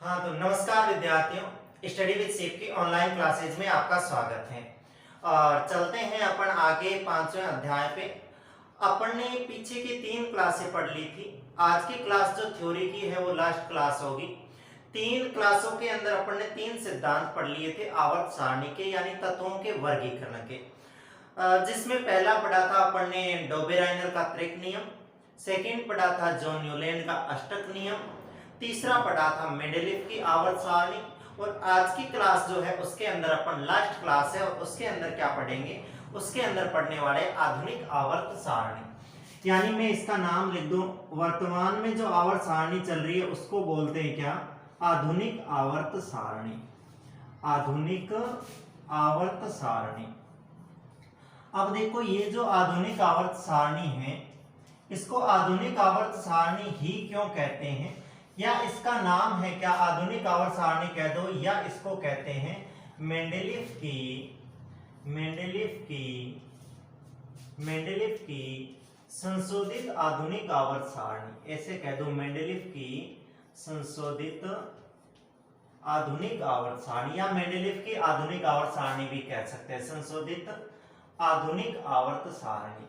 हाँ तो नमस्कार विद्यार्थियों, स्टडी विद शिव की ऑनलाइन क्लासेज में आपका स्वागत है। और चलते हैं अपन आगे 5वें अध्याय पे। अपन ने पीछे की 3 क्लासें पढ़ ली थी। आज की क्लास जो थ्योरी की है वो लास्ट क्लास होगी। 3 क्लासों के अंदर अपन ने 3 सिद्धांत पढ़ लिए थे आवर्त सारणी के, यानी तत्वों के वर्गीकरण के। जिसमें पहला पढ़ा था अपन ने डोबेराइनर का त्रिक नियम, सेकंड पढ़ा था जॉन न्यूलैंड का अष्टक नियम, तीसरा पढ़ा था मेंडेलीव की आवर्त सारणी। और आज की क्लास जो है उसके अंदर अपन लास्ट क्लास है और उसके अंदर क्या पढ़ेंगे, उसके अंदर पढ़ने वाले आधुनिक आवर्त सारणी। यानी मैं इसका नाम लिख दूं, वर्तमान में जो आवर्त सारणी चल रही है उसको बोलते हैं क्या, आधुनिक आवर्त सारणी। आधुनिक आवर्त सारणी। अब देखो ये जो आधुनिक आवर्त सारणी है, इसको आधुनिक आवर्त सारणी ही क्यों कहते हैं, या इसका नाम है क्या आधुनिक आवर्त सारणी कह दो, या इसको कहते हैं मेंडेलीव की संशोधित आधुनिक आवर्त सारणी। ऐसे कह दो, मेंडेलीव की संशोधित आधुनिक आवर्त सारणी, या मेंडेलीव की आधुनिक आवर्त सारणी भी कह सकते हैं, संशोधित आधुनिक आवर्त सारणी।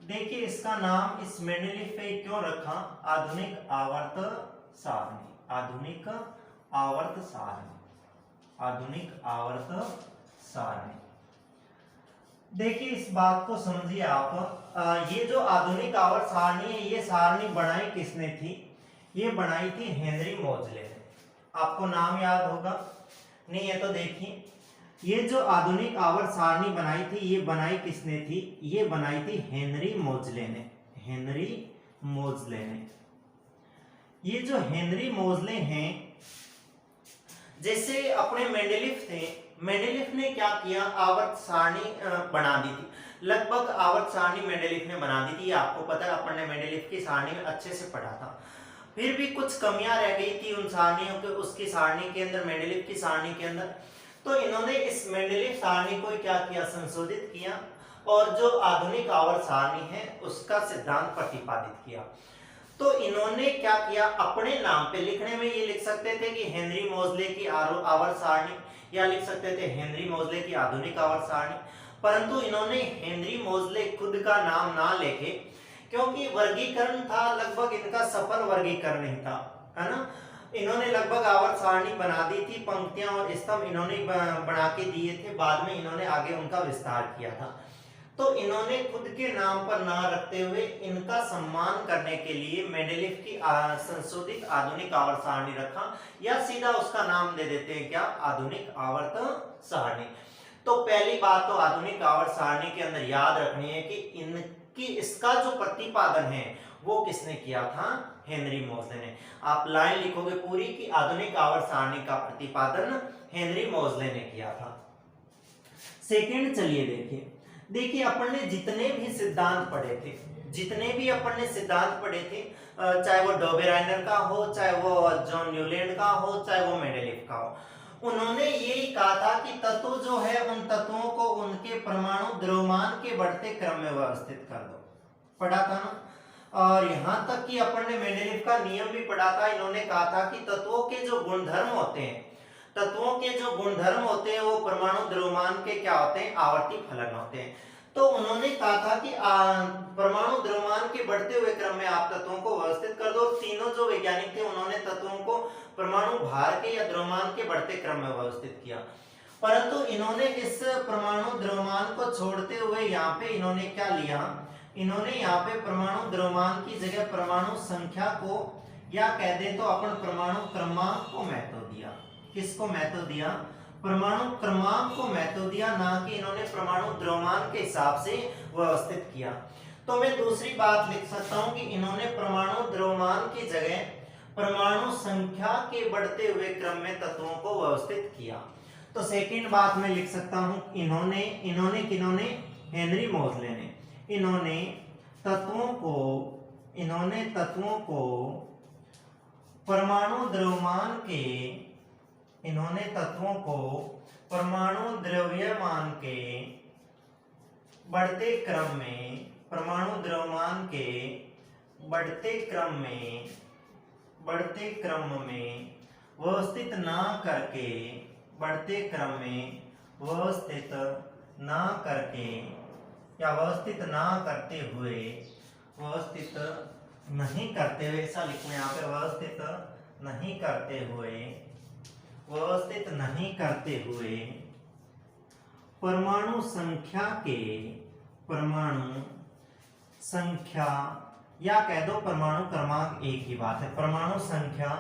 देखिए इसका नाम इस मेंडेलीव पे क्यों रखा, आधुनिक आवर्त सारणी। आधुनिक आवर्त सारणी, आधुनिक आवर्त सारणी। देखिए इस बात को समझिए आप, ये जो आधुनिक आवर्त सारणी है, ये सारणी बनाई किसने थी, ये बनाई थी हेनरी मोजले ने। आपको नाम याद होगा नहीं है तो देखिए, ये जो आधुनिक आवर्त सारणी बनाई थी, ये बनाई किसने थी, ये बनाई थी हेनरी मोजले ने। हेनरी मोजले ने। ये जो हेनरी मोजले हैं, जैसे अपने मेंडेलीव थे, मेंडेलीव ने क्या किया, आवर्त सारणी बना दी थी। लगभग आवर्त सारणी मेंडेलीव ने बना दी थी, आपको पता है, अपन ने मेंडेलीव की सारणी में अच्छे से पढ़ा था। फिर भी कुछ कमियां रह गई थी उन सारणियों के, उसकी सारणी के अंदर, मेंडेलीव की सारणी के अंदर। तो इन्होंने इस मेंडेलीव सारणी को क्या किया, संशोधित किया, और जो आधुनिक आवर्त सारणी है उसका सिद्धांत प्रतिपादित किया। तो इन्होंने क्या किया, अपने नाम पे लिखने में ये लिख सकते थे कि हेनरी मोजले की आवर्त सारणी, या लिख सकते थे हेनरी मोजले की आधुनिक आवर्त सारणी। परंतु इन्होंने हेनरी मोजले खुद का नाम ना लेके, क्योंकि वर्गीकरण था लगभग इनका सफल वर्गीकरण ही था, है ना। इन्होंने लगभग आवर्त सारणी बना दी थी, पंक्तियां और स्तंभ इन्होंने बना के दिए थे, बाद में इन्होंने आगे उनका विस्तार किया था। तो इन्होंने खुद के नाम पर ना रखते हुए इनका सम्मान करने के लिए मेंडेलीव की संशोधित आधुनिक आवर्त सारणी रखा, या सीधा उसका नाम दे देते हैं क्या, आधुनिक आवर्त सारणी। तो पहली बात तो आधुनिक आवर्त सारणी के अंदर याद रखनी है कि इनकी इसका जो प्रतिपादन है वो किसने किया था, हेनरी मोजले ने। आप लाइन लिखोगे पूरी कि आधुनिक आवर्त सारणी का प्रतिपादन हेनरी मोजले ने किया था। सेकंड चलिए देखिए अपन ने जितने भी सिद्धांत पढ़े थे, जितने भी अपन ने सिद्धांत पढ़े थे, चाहे वो डोबेराइनर का हो, चाहे वो जॉन न्यूलैंड का हो, चाहे वो मेंडेलीव का हो, उन्होंने यही कहा था कि तत्व जो है उन तत्वों को उनके परमाणु द्रव्यमान के बढ़ते क्रम में व्यवस्थित कर दो। पढ़ा था ना। और यहां तक कि अपन ने मेंडेलीव का नियम भी पढ़ा था। इन्होंने कहा था कि तत्वों के जो गुणधर्म होते हैं, तत्वों के जो गुणधर्म होते हैं वो परमाणु द्रव्यमान के क्या होते हैं, आवर्ती फलन होते हैं। तो उन्होंने कहा था कि परमाणु द्रव्यमान के बढ़ते हुए क्रम में आप तत्वों को व्यवस्थित कर दो। तीनों जो वैज्ञानिक थे उन्होंने तत्वों को परमाणु भार के या द्रव्यमान के बढ़ते क्रम में व्यवस्थित किया। परंतु इन्होंने इस परमाणु द्रव्यमान को छोड़ते हुए यहाँ पे इन्होंने क्या लिया, इन्होंने यहाँ पे परमाणु द्रव्यमान की जगह परमाणु संख्या को, या कह दे तो अपन परमाणु क्रमांक को महत्व दिया। किसको महत्व दिया, परमाणु क्रमांक को महत्व दिया, ना कि इन्होंने परमाणु द्रव्यमान के हिसाब से व्यवस्थित किया। तो मैं दूसरी बात लिख सकता हूं कि इन्होंने परमाणु द्रव्यमान की जगह परमाणु संख्या के बढ़ते हुए क्रम में तत्वों को व्यवस्थित किया। तो सेकंड बात मैं लिख सकता हूं, इन्होंने किन्होंने, हेनरी मोजले ने, इन्होंने तत्वों को परमाणु द्रव्यमान के, इन्होंने तत्वों को परमाणु द्रव्यमान के बढ़ते क्रम में, परमाणु द्रव्यमान के बढ़ते क्रम में व्यवस्थित ना करके बढ़ते क्रम में व्यवस्थित ना करके या व्यवस्थित ना करते हुए, व्यवस्थित नहीं करते हुए, ऐसा लिखना यहाँ पे, व्यवस्थित नहीं करते हुए, व्यवस्थित नहीं करते हुए परमाणु संख्या के, परमाणु संख्या या कह दो परमाणु क्रमांक, एक ही बात है, परमाणु संख्या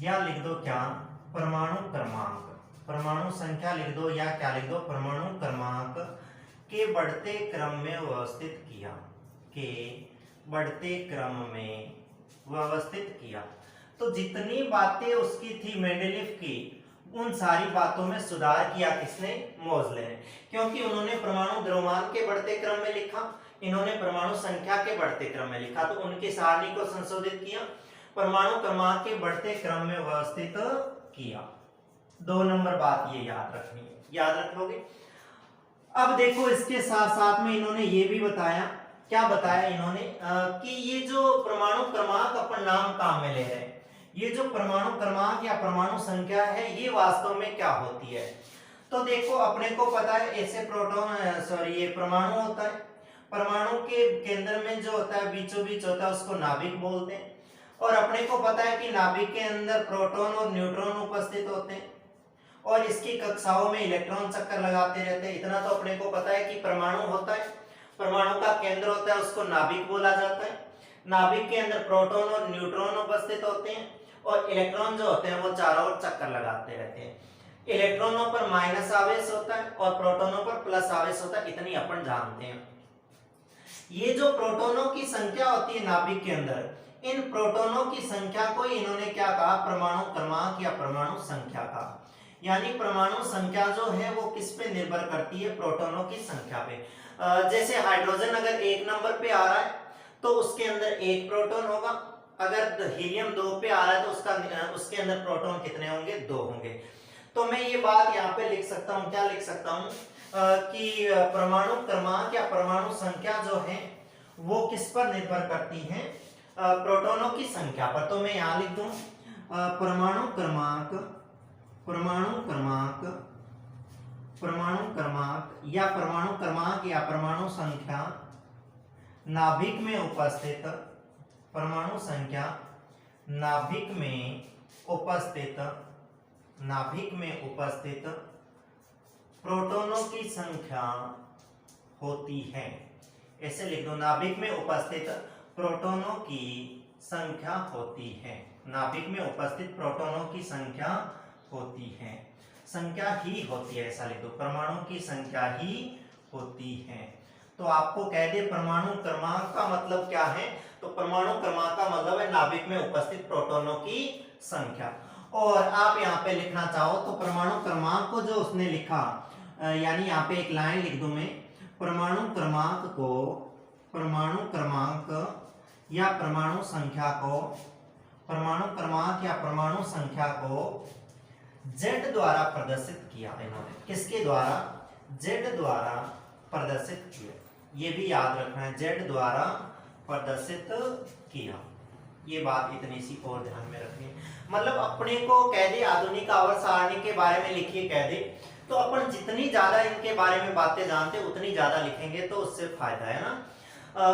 या लिख दो क्या, परमाणु क्रमांक, परमाणु संख्या लिख दो या क्या लिख दो, परमाणु क्रमांक के बढ़ते क्रम में व्यवस्थित किया, के बढ़ते क्रम में व्यवस्थित किया। तो जितनी बातें उसकी थी मेंडेलीव की, उन सारी बातों में सुधार किया किसने, मोज़ले ने, क्योंकि उन्होंने परमाणु द्रव्यमान के बढ़ते क्रम में लिखा, इन्होंने परमाणु संख्या के बढ़ते क्रम में लिखा, तो उनकी सारणी को संशोधित किया, परमाणु क्रमांक के बढ़ते क्रम में व्यवस्थित किया। 2 नंबर बात ये याद रखनी है, याद रखोगे। अब देखो इसके साथ साथ में इन्होंने ये भी बताया, क्या बताया इन्होंने, कि ये जो परमाणु क्रमांक अपन नाम काम में ले रहे हैं, ये जो परमाणु क्रमांक या परमाणु संख्या है, ये वास्तव में क्या होती है। तो देखो अपने को पता है, ऐसे प्रोटॉन सॉरी ये परमाणु होता है, परमाणु के केंद्र में जो होता है, बीचों बीच होता है, उसको नाभिक बोलते हैं। और अपने को पता है कि नाभिक के अंदर प्रोटॉन और न्यूट्रॉन उपस्थित होते हैं और इसकी कक्षाओं में इलेक्ट्रॉन चक्कर लगाते रहते हैं। इतना तो अपने को पता है कि परमाणु होता है, परमाणु का केंद्र होता है, उसको नाभिक बोला जाता है। नाभिक के अंदर प्रोटॉन और न्यूट्रॉन उपस्थित होते हैं और इलेक्ट्रॉन जो होते हैं वो चारों ओर चक्कर लगाते रहते हैं। इलेक्ट्रॉनों पर माइनस आवेश होता है और प्रोटॉनों पर प्लस आवेश होता है, इतनी अपन जानते हैं। ये जो प्रोटॉनों की संख्या होती है नाभिक के अंदर, इन प्रोटॉनों की संख्या को इन्होंने क्या कहा, परमाणु क्रमांक या परमाणु संख्या कहा। यानी परमाणु संख्या जो है वो किस पे निर्भर करती है, प्रोटॉनों की संख्या पे। जैसे हाइड्रोजन अगर 1 नंबर पे आ रहा है तो उसके अंदर 1 प्रोटॉन होगा, अगर हीलियम 2 पे आ रहा है तो उसके अंदर प्रोटॉन कितने होंगे, 2 होंगे। तो मैं ये बात यहाँ पे लिख सकता हूँ, क्या लिख सकता हूँ, कि परमाणु क्रमांक या परमाणु संख्या जो है वो किस पर निर्भर करती है, प्रोटॉनों की संख्या पर। तो मैं यहाँ लिख दूं परमाणु क्रमांक, परमाणु क्रमांक, परमाणु क्रमांक या परमाणु क्रमांक या परमाणु संख्या नाभिक में उपस्थित, परमाणु संख्या नाभिक में उपस्थित, नाभिक में उपस्थित प्रोटॉनों की संख्या होती है। ऐसे लिख दो, नाभिक में उपस्थित प्रोटॉनों की संख्या होती है, नाभिक में उपस्थित प्रोटॉनों की संख्या होती है, संख्या ही होती है, ऐसा लिख दो, परमाणु की संख्या ही होती है। तो आपको कह दे परमाणु क्रमांक का मतलब क्या है, तो परमाणु क्रमांक का मतलब है नाभिक में उपस्थित प्रोटॉनों की संख्या। और आप यहाँ पे लिखना चाहो तो परमाणु क्रमांक को जो उसने लिखा, यानी यहाँ पे एक लाइन लिख दूं मैं, परमाणु क्रमांक को, परमाणु क्रमांक या परमाणु संख्या को, परमाणु क्रमांक या परमाणु संख्या को Z द्वारा प्रदर्शित किया इन्होंने। किसके द्वारा, Z द्वारा प्रदर्शित किया, ये भी याद रखना है, Z द्वारा प्रदर्शित किया। ये बात इतनी सी और ध्यान में रखनी है। मतलब अपने को कह दे आधुनिक आवर्त सारणी के बारे में लिखिए कह दे, तो अपन जितनी ज्यादा इनके बारे में बातें जानते उतनी ज्यादा लिखेंगे तो उससे फायदा है ना।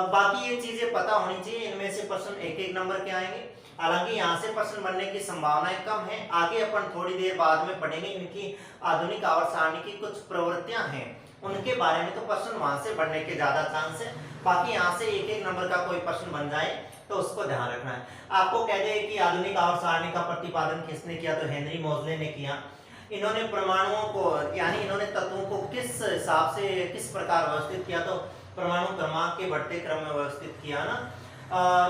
बाकी ये चीजें पता होनी चाहिए। इनमें से प्रश्न 1-1 नंबर के आएंगे, हालांकि यहाँ से प्रश्न बनने की संभावनाएं कम है। आगे अपन थोड़ी देर बाद में पढ़ेंगे इनकी आधुनिक आवर्त सारणी की कुछ प्रवृत्तियां हैं, उनके बारे में, तो प्रश्न वहां से बढ़ने के ज्यादा चांस है। बाकी यहाँ से 1-1 नंबर का कोई प्रश्न बन जाए तो उसको ध्यान रखना है। आपको कह दे कि आधुनिक आवर्त सारणी का प्रतिपादन किसने किया, तो हेनरी मोज़ले ने किया। इन्होंने परमाणुओं को, यानी इन्होंने तत्वों को किस हिसाब से, किस प्रकार व्यवस्थित किया, तो परमाणु क्रमांक के बढ़ते क्रम में व्यवस्थित किया ना।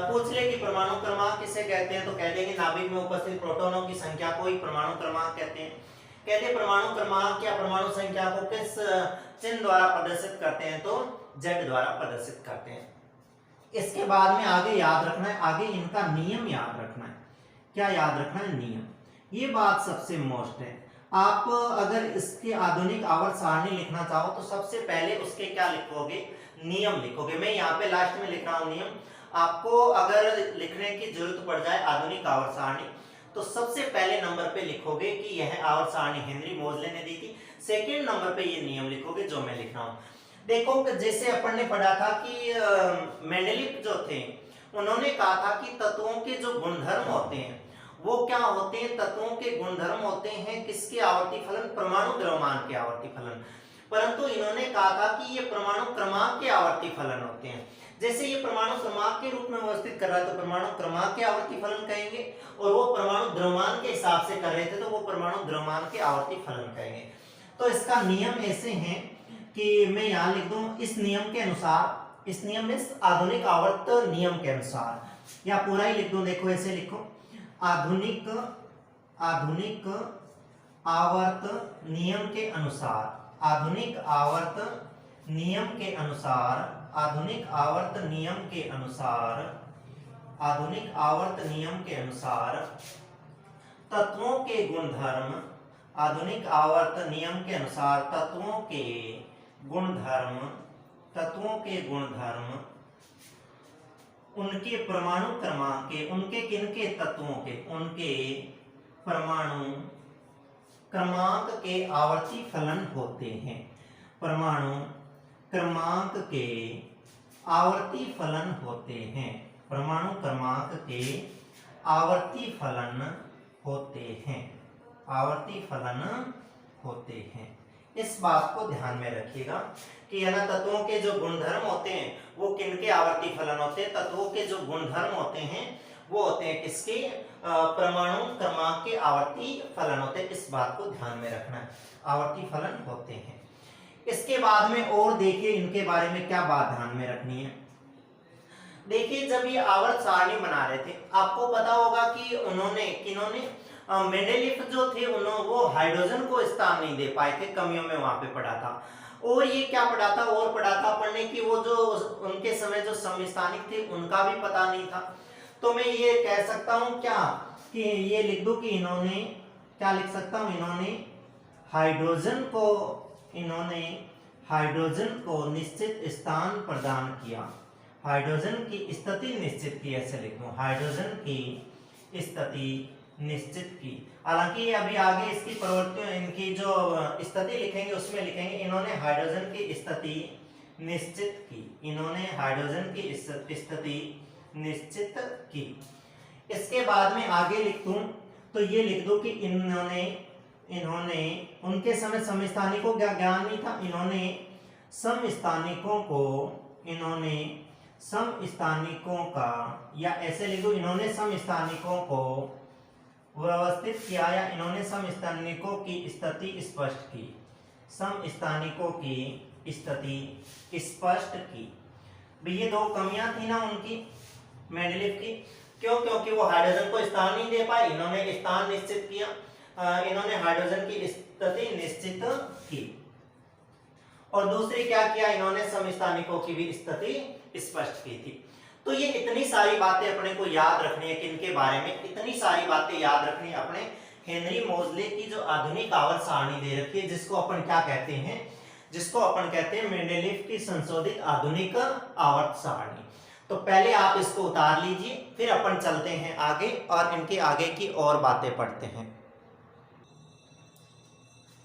पूछ ले कि परमाणु क्रमांक किसे कहते हैं, तो कह देंगे नाभिक में उपस्थित प्रोटॉनों की संख्या को ही परमाणु क्रमांक कहते हैं। कहते हैं परमाणु क्रमांक या परमाणु संख्या को किस चिन्ह द्वारा प्रदर्शित करते हैं, तो Z द्वारा प्रदर्शित करते हैं। इसके बाद में आगे याद रखना है, आगे इनका नियम याद रखना है। क्या याद रखना है, नियम। ये बात सबसे मोस्ट है। आप अगर इसके आधुनिक आवर्त सारणी लिखना चाहो तो सबसे पहले उसके क्या लिखोगे, नियम लिखोगे। मैं यहाँ पे लास्ट में लिख रहा हूँ नियम। आपको अगर लिखने की जरूरत पड़ जाए आधुनिक आवर्त सारणी, तो सबसे पहले नंबर पे लिखोगे कि यह आवर्त सारणी हेनरी मोजले ने दी थी। सेकंड नंबर पे ये नियम लिखोगे जो मैं लिख रहा हूँ। देखो जैसे अपन ने पढ़ा था कि मेंडेलिव जो थे उन्होंने कहा था कि तत्वों के जो गुणधर्म होते हैं वो क्या होते हैं, तत्वों के गुणधर्म होते हैं किसके आवर्ती फलन, परमाणु द्रव्यमान के आवर्ती फलन। परंतु इन्होंने कहा था कि ये परमाणु क्रमांक के आवर्ती फलन होते हैं। जैसे ये परमाणु क्रमांक के रूप में व्यवस्थित कर रहा है तो परमाणु क्रमांक के आवर्ती फलन कहेंगे, और वो परमाणु द्रव्यमान के हिसाब से कर रहे थे तो वो परमाणु द्रव्यमान के आवर्ती फलन कहेंगे। तो इसका नियम ऐसे हैं कि मैं यहाँ लिख दूं, इस नियम के अनुसार, इस नियम में आधुनिक आवर्त नियम के अनुसार, या पूरा ही लिख दूं, देखो ऐसे लिखो, आधुनिक आवर्त नियम के अनुसार, आधुनिक आवर्त नियम के अनुसार, आधुनिक आवर्त नियम के अनुसार, आधुनिक आवर्त नियम के अनुसार तत्वों के गुणधर्म, आधुनिक आवर्त नियम के अनुसार तत्वों के गुणधर्म, तत्वों के गुणधर्म उनके परमाणु क्रमांक के, उनके किनके तत्वों के, उनके परमाणु क्रमांक के आवर्ती फलन होते हैं, परमाणु क्रमांक के आवर्ती फलन होते हैं, परमाणु क्रमांक के आवर्ती फलन होते हैं, आवर्ती फलन होते हैं। इस बात को ध्यान में रखिएगा कि है ना, तत्वों के जो गुणधर्म होते हैं वो किनके आवर्ती फलन होते हैं, तत्वों के जो गुणधर्म होते हैं वो होते हैं किसके, परमाणु क्रमांक के आवर्ती फलन होते हैं। इस बात को ध्यान में रखना है, आवर्ती फलन होते हैं। इसके बाद में और देखिए इनके बारे में क्या बात ध्यान में रखनी है। देखिए जब ये आवर्त सारणी बना रहे थे आपको पता होगा कि उन्होंने, किन्होंने, मेंडेलिव जो थे उन्होंने वो हाइड्रोजन को स्थान नहीं दे पाए थे, कमियों में वहां पे पढ़ा था। और ये क्या पढ़ा था, और पढ़ा था पढ़ने की, वो जो उनके समय जो समस्थानिक थे उनका भी पता नहीं था। तो मैं ये कह सकता हूं क्या कि ये लिख दूं कि इन्होंने, क्या लिख सकता हूं, इन्होंने हाइड्रोजन को, इन्होंने हाइड्रोजन को निश्चित स्थान प्रदान किया, हाइड्रोजन की स्थिति निश्चित की, ऐसे लिख दूं, हाइड्रोजन की स्थिति निश्चित की। हालांकि अभी आगे इसकी प्रवृत्तियों, इनकी जो स्थिति लिखेंगे उसमें लिखेंगे इन्होंने हाइड्रोजन की स्थिति निश्चित की, इन्होंने हाइड्रोजन की स्थिति निश्चित की। इसके बाद में आगे लिख दूं तो ये लिख दूं कि इन्होंने उनके समय समस्थानिकों का ज्ञान नहीं था, इन्होंने समस्थानिकों को, इन्होंने समस्थानिकों का, या ऐसे लिख दूं इन्होंने समस्थानिकों को व्यवस्थित किया, या इन्होंने समस्थानिकों की स्थिति स्पष्ट की, समस्थानिकों की स्थिति स्पष्ट की। ये दो कमियां थी ना उनकी, मेंडेलिव की, क्यों, क्योंकि वो हाइड्रोजन को स्थान नहीं दे पाए, इन्होंने स्थान निश्चित किया, इन्होंने हाइड्रोजन की स्थिति निश्चित की। और दूसरी क्या किया, इन्होंने समस्थानिकों की भी स्थिति स्पष्ट की थी। तो ये इतनी सारी बातें अपने को याद रखनी है, किनके बारे में, इतनी सारी बातें याद रखनी है अपने हेनरी मोजले की जो आधुनिक आवर्त सारणी दे रखी है, जिसको अपन क्या कहते हैं, जिसको अपन कहते हैं मेंडेलिव की संशोधित आधुनिक आवर्त सारणी। तो पहले आप इसको उतार लीजिए, फिर अपन चलते हैं आगे और इनके आगे की और बातें पढ़ते हैं।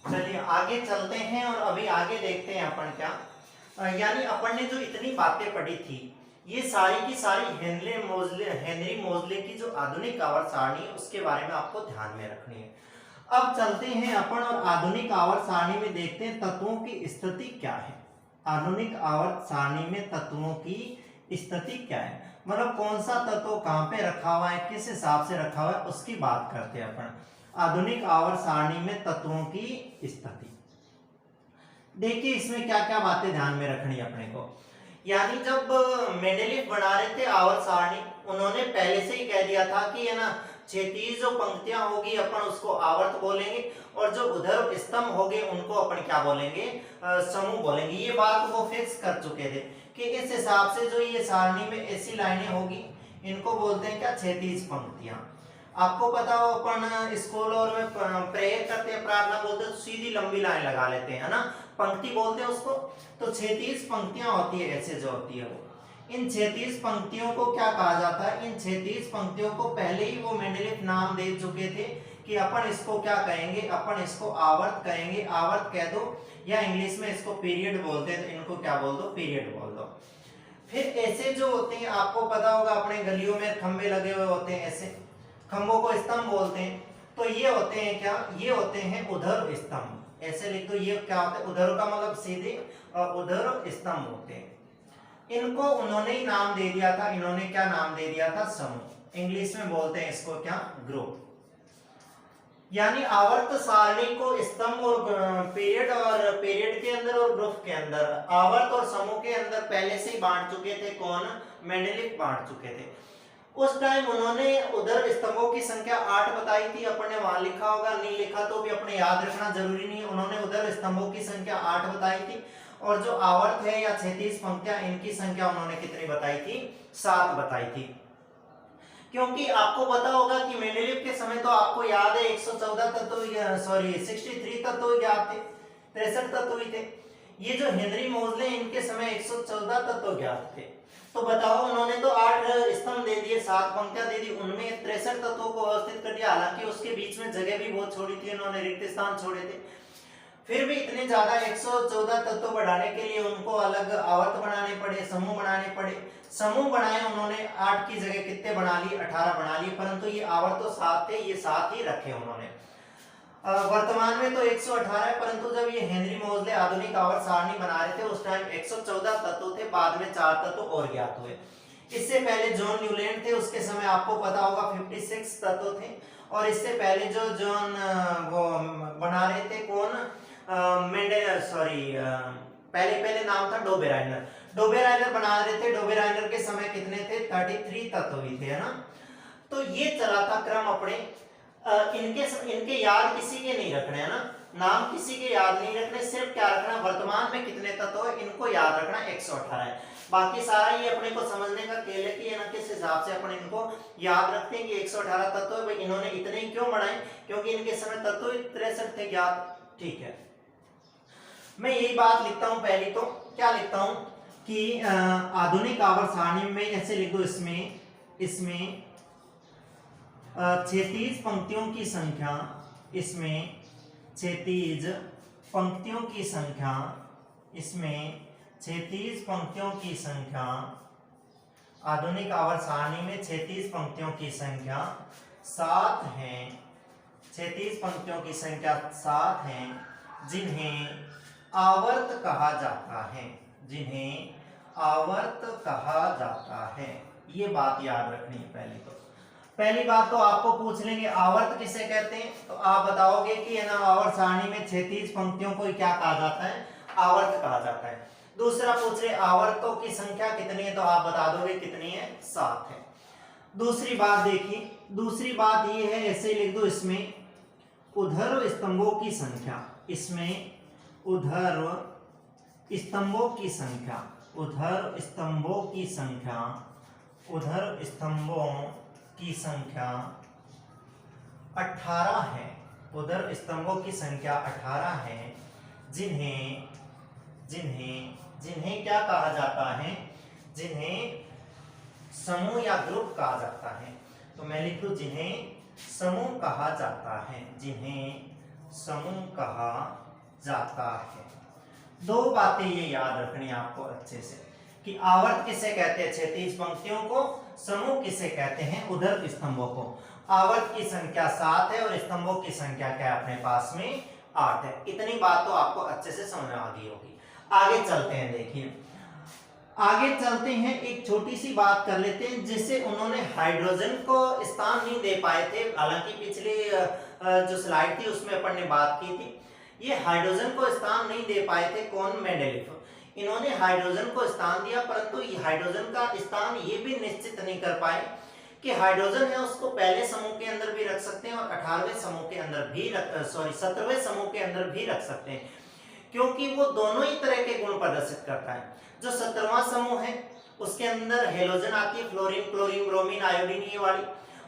चलिए आगे चलते हैं और अभी आगे देखते हैं अपन क्या, यानी अपन ने जो इतनी बातें पढ़ी थी ये सारी की सारी हेनरी मोजले की जो आधुनिक आवर्त सारणी है उसके बारे में आपको ध्यान में रखनी है। अब चलते हैं अपन और आधुनिक आवर्त सारणी में देखते हैं तत्वों की स्थिति क्या है। आधुनिक आवर्त सारणी में तत्वों की स्थिति क्या है, मतलब कौन सा तत्व कहां पे रखा हुआ है, किस हिसाब से रखा हुआ है, उसकी बात करते हैं अपन। आधुनिक आवर्त सारणी में तत्वों की स्थिति, देखिए इसमें क्या क्या बातें ध्यान में रखनी है अपने को। यानी जब मेंडेलिव बना रहे थे आवर्त सारणी, उन्होंने पहले से ही कह दिया था कि है ना, क्षैतिज जो पंक्तियां होगी अपन उसको आवर्त बोलेंगे, और जो उधर स्तंभ होंगे उनको अपन क्या बोलेंगे, समूह बोलेंगे। ये बात वो फिक्स कर चुके थे कि इस हिसाब से जो ये सारणी में ऐसी लाइनें होगी इनको बोलते हैं क्या, क्षैतिज पंक्तियां। आपको पता हो अपन स्कूल और में प्रेयर करते हैं, प्रार्थना बोलते हैं तो सीधी लंबी लाइन लगा लेते हैं, है ना, पंक्ति बोलते हैं उसको। तो क्षैतिज पंक्तियां होती है ऐसे जो होती है वो, इन 36 पंक्तियों को क्या कहा जाता है? इन 36 पंक्तियों को पहले ही वो मेंडेलिफ नाम दे चुके थे कि अपन इसको क्या कहेंगे, अपन इसको आवर्त कहेंगे, आवर्त कह दो, या इंग्लिश में इसको पीरियड बोलते हैं तो इनको क्या बोल दो, पीरियड बोल दो। फिर ऐसे जो होते हैं, आपको पता होगा अपने गलियों में खंबे लगे हुए होते हैं, ऐसे खंबों को स्तंभ बोलते हैं। तो ये होते हैं क्या, ये होते हैं उधर स्तंभ। ऐसे लिख दो, ये क्या होता है, उधर का मतलब सीधे, और उधर स्तंभ होते हैं। इनको उन्होंने ही नाम दे दिया था, इन्होंने क्या नाम दे दिया था, समूह। इंग्लिश में बोलते हैं इसको क्या, ग्रुप। यानी आवर्त सारणी को स्तंभ और पीरियड, और पीरियड के अंदर और ग्रुप के अंदर, आवर्त और समूह के अंदर पहले से ही बांट चुके थे। कौन? मेंडेलिफ बांट चुके थे। उस टाइम उन्होंने उधर स्तंभों की संख्या 8 बताई थी। अपन ने वहां लिखा होगा, नहीं लिखा तो भी अपने याद रखना जरूरी नहीं है। उन्होंने उधर स्तंभों की संख्या 8 बताई थी, और जो आवर्त है या 36 पंक्तियां, इनकी संख्या उन्होंने कितनी बताई थी, 7 बताई थी। क्योंकि आपको पता होगा कि मेंडेलिफ के समय तो आपको याद है 114 तत्व, सॉरी 63 तत्व ज्ञात थे, 63 तत्व ही थे। ये जो हेनरी मोजले, इनके समय 114 तत्व ज्ञात थे। तो बताओ, उन्होंने तो 8 स्तंभ दे दिए, 7 पंक्तियां दे दी, उनमें 63 तत्वों को व्यवस्थित कर दिया। हालांकि उसके बीच में जगह भी बहुत छोड़ी थी, उन्होंने रिक्त स्थान छोड़े थे। फिर भी इतने ज्यादा 114 तत्व बढ़ाने के लिए उनको अलग आवर्त बनाने पड़े, समूह बनाने पड़े। समूह बनाए उन्होंने, 8 की जगह कितने बना लिए, 18 बना लिए, परंतु ये आवर्त तो 7 थे, ये 7 ही रखे उन्होंने। वर्तमान में तो 118 है, परंतु जब ये हेनरी मोजले आधुनिक आवर्त सारणी बना रहे थे उस टाइम 114 तत्व थे, बाद में 4 तत्व और ज्ञात हुए। इससे पहले जॉन न्यूलैंड थे, उसके समय आपको पता होगा 56 तत्व थे। और इससे पहले जो जॉन वो बना रहे थे, कौन, पहले नाम था डोबेराइनर। डोबेराइनर बना रहे थे, डोबेराइनर के समय कितने थे, 33 तत्व ही थे, है ना। तो ये चला था क्रम अपने। इनके याद किसी के नहीं रखने, है ना, नाम किसी के याद नहीं रखने, सिर्फ क्या रखना, वर्तमान में कितने तत्व है इनको याद रखना, 118 है। बाकी सारा ये अपने को समझने का खेल है कि किस हिसाब से अपन इनको याद रखते हैं कि 118 तत्व है। भाई इन्होंने इतने ही क्यों बनाए, क्योंकि इनके समय तत्व 63 थे ज्ञात। ठीक है, मैं यही बात लिखता हूं। पहली तो क्या लिखता हूं कि आधुनिक आवर्त सारणी में ऐसे लिख दो, इसमें 36 पंक्तियों की संख्या, इसमें 36 पंक्तियों की संख्या, इसमें 36 पंक्तियों की संख्या, आधुनिक आवर्त सारणी में 36 पंक्तियों की संख्या 7 है। 36 पंक्तियों की संख्या 7 है, जिन्हें आवर्त कहा जाता है, जिन्हें आवर्त कहा जाता है। ये बात याद रखनी है। पहली बात तो आपको पूछ लेंगे आवर्त किसे कहते हैं, तो आप बताओगे कि है ना, आवर्त सारणी में 36 पंक्तियों को क्या कहा जाता है, आवर्त कहा जाता है। दूसरा पूछ रहे आवर्तों की संख्या कितनी है, तो आप बता दोगे कितनी है, 7 है। दूसरी बात देखिए, दूसरी बात ये है, ऐसे लिख दो, इसमें उधर स्तंभों की संख्या, इसमें उधर स्तंभों की संख्या, उधर स्तंभों की संख्या, उधर स्तंभों की संख्या 18 है। उधर स्तंभों की संख्या 18 है, जिन्हें जिन्हें जिन्हें क्या कहा जाता है, जिन्हें समूह या ग्रुप कहा जाता है। तो मैं लिख दूं, जिन्हें समूह कहा जाता है, जिन्हें समूह कहा जाता है। दो बातें ये याद रखनी है आपको अच्छे से कि आवर्त किसे कहते हैं, 36 पंक्तियों को, समूह किसे कहते हैं, उधर स्तंभों को। आवर्त की संख्या 7 है और स्तंभों की संख्या क्या है अपने पास में, 8 है। इतनी बात तो आपको अच्छे से समझ आ गई होगी। आगे चलते हैं, देखिए आगे चलते हैं, एक छोटी सी बात कर लेते हैं, जिससे उन्होंने हाइड्रोजन को स्थान नहीं दे पाए थे। हालांकि पिछली जो स्लाइड थी उसमें अपन ने बात की थी, ये हाइड्रोजन को स्थान नहीं दे पाए थे, कौन, मेंडेलिफ। इन्होंने हाइड्रोजन को स्थान दिया, परंतु हाइड्रोजन का स्थान ये भी निश्चित नहीं कर पाए कि हाइड्रोजन है उसको पहले समूह के अंदर भी रख सकते हैं और 18वें समूह के अंदर भी 17वें समूह के अंदर भी रख सकते हैं, क्योंकि वो दोनों ही तरह के गुण प्रदर्शित करता है। जो 17वां समूह है उसके अंदर हेलोजन आती है, फ्लोरीन, क्लोरीन, ब्रोमीन, आयोडीन, ये वाली,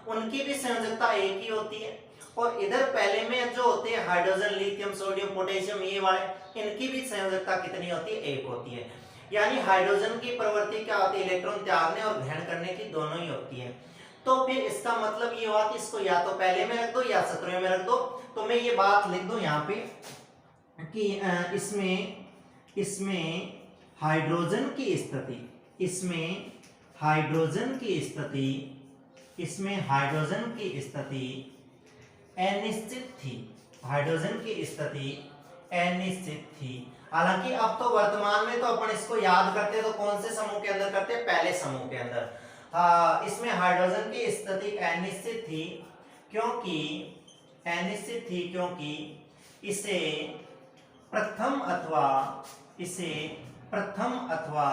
उनकी भी संयोजकता एक ही होती है। और इधर पहले में जो होते हैं हाइड्रोजन, लिथियम, सोडियम, पोटेशियम, ये वाले, इनकी भी संयोजकता कितनी होती है, एक होती है। यानी हाइड्रोजन की प्रवृत्ति क्या होती है, इलेक्ट्रॉन त्यागने और ग्रहण करने की दोनों ही होती है। तो फिर इसका मतलब ये हुआ कि इसको या तो पहले में रख दो या 17वें में रख दो। तो मैं ये बात लिख दूं यहाँ पे कि इसमें हाइड्रोजन की स्थिति, इसमें हाइड्रोजन की स्थिति, इसमें हाइड्रोजन की स्थिति अनिश्चित थी, हाइड्रोजन की स्थिति अनिश्चित थी। हालांकि अब तो वर्तमान में तो अपन इसको याद करते हैं तो कौन से समूह के अंदर करते हैं, पहले समूह के अंदर। इसमें हाइड्रोजन की स्थिति अनिश्चित थी क्योंकि इसे प्रथम अथवा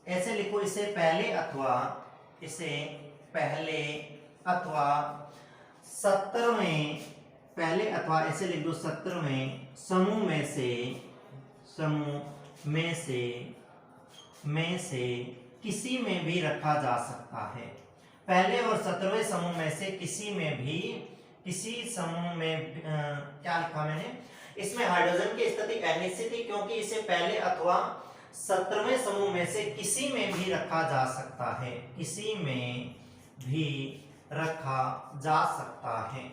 ऐसे लिखो, इसे पहले अथवा 17वें, पहले अथवा ऐसे लिख दो 17वें समूह में से किसी में भी रखा जा सकता है। पहले और 17वें समूह में से किसी समूह में क्या लिखा मैंने, इसमें हाइड्रोजन की स्थिति अनिश्चित थी क्योंकि इसे पहले अथवा 17वें समूह में से किसी में भी रखा जा सकता है, किसी में भी रखा जा सकता है।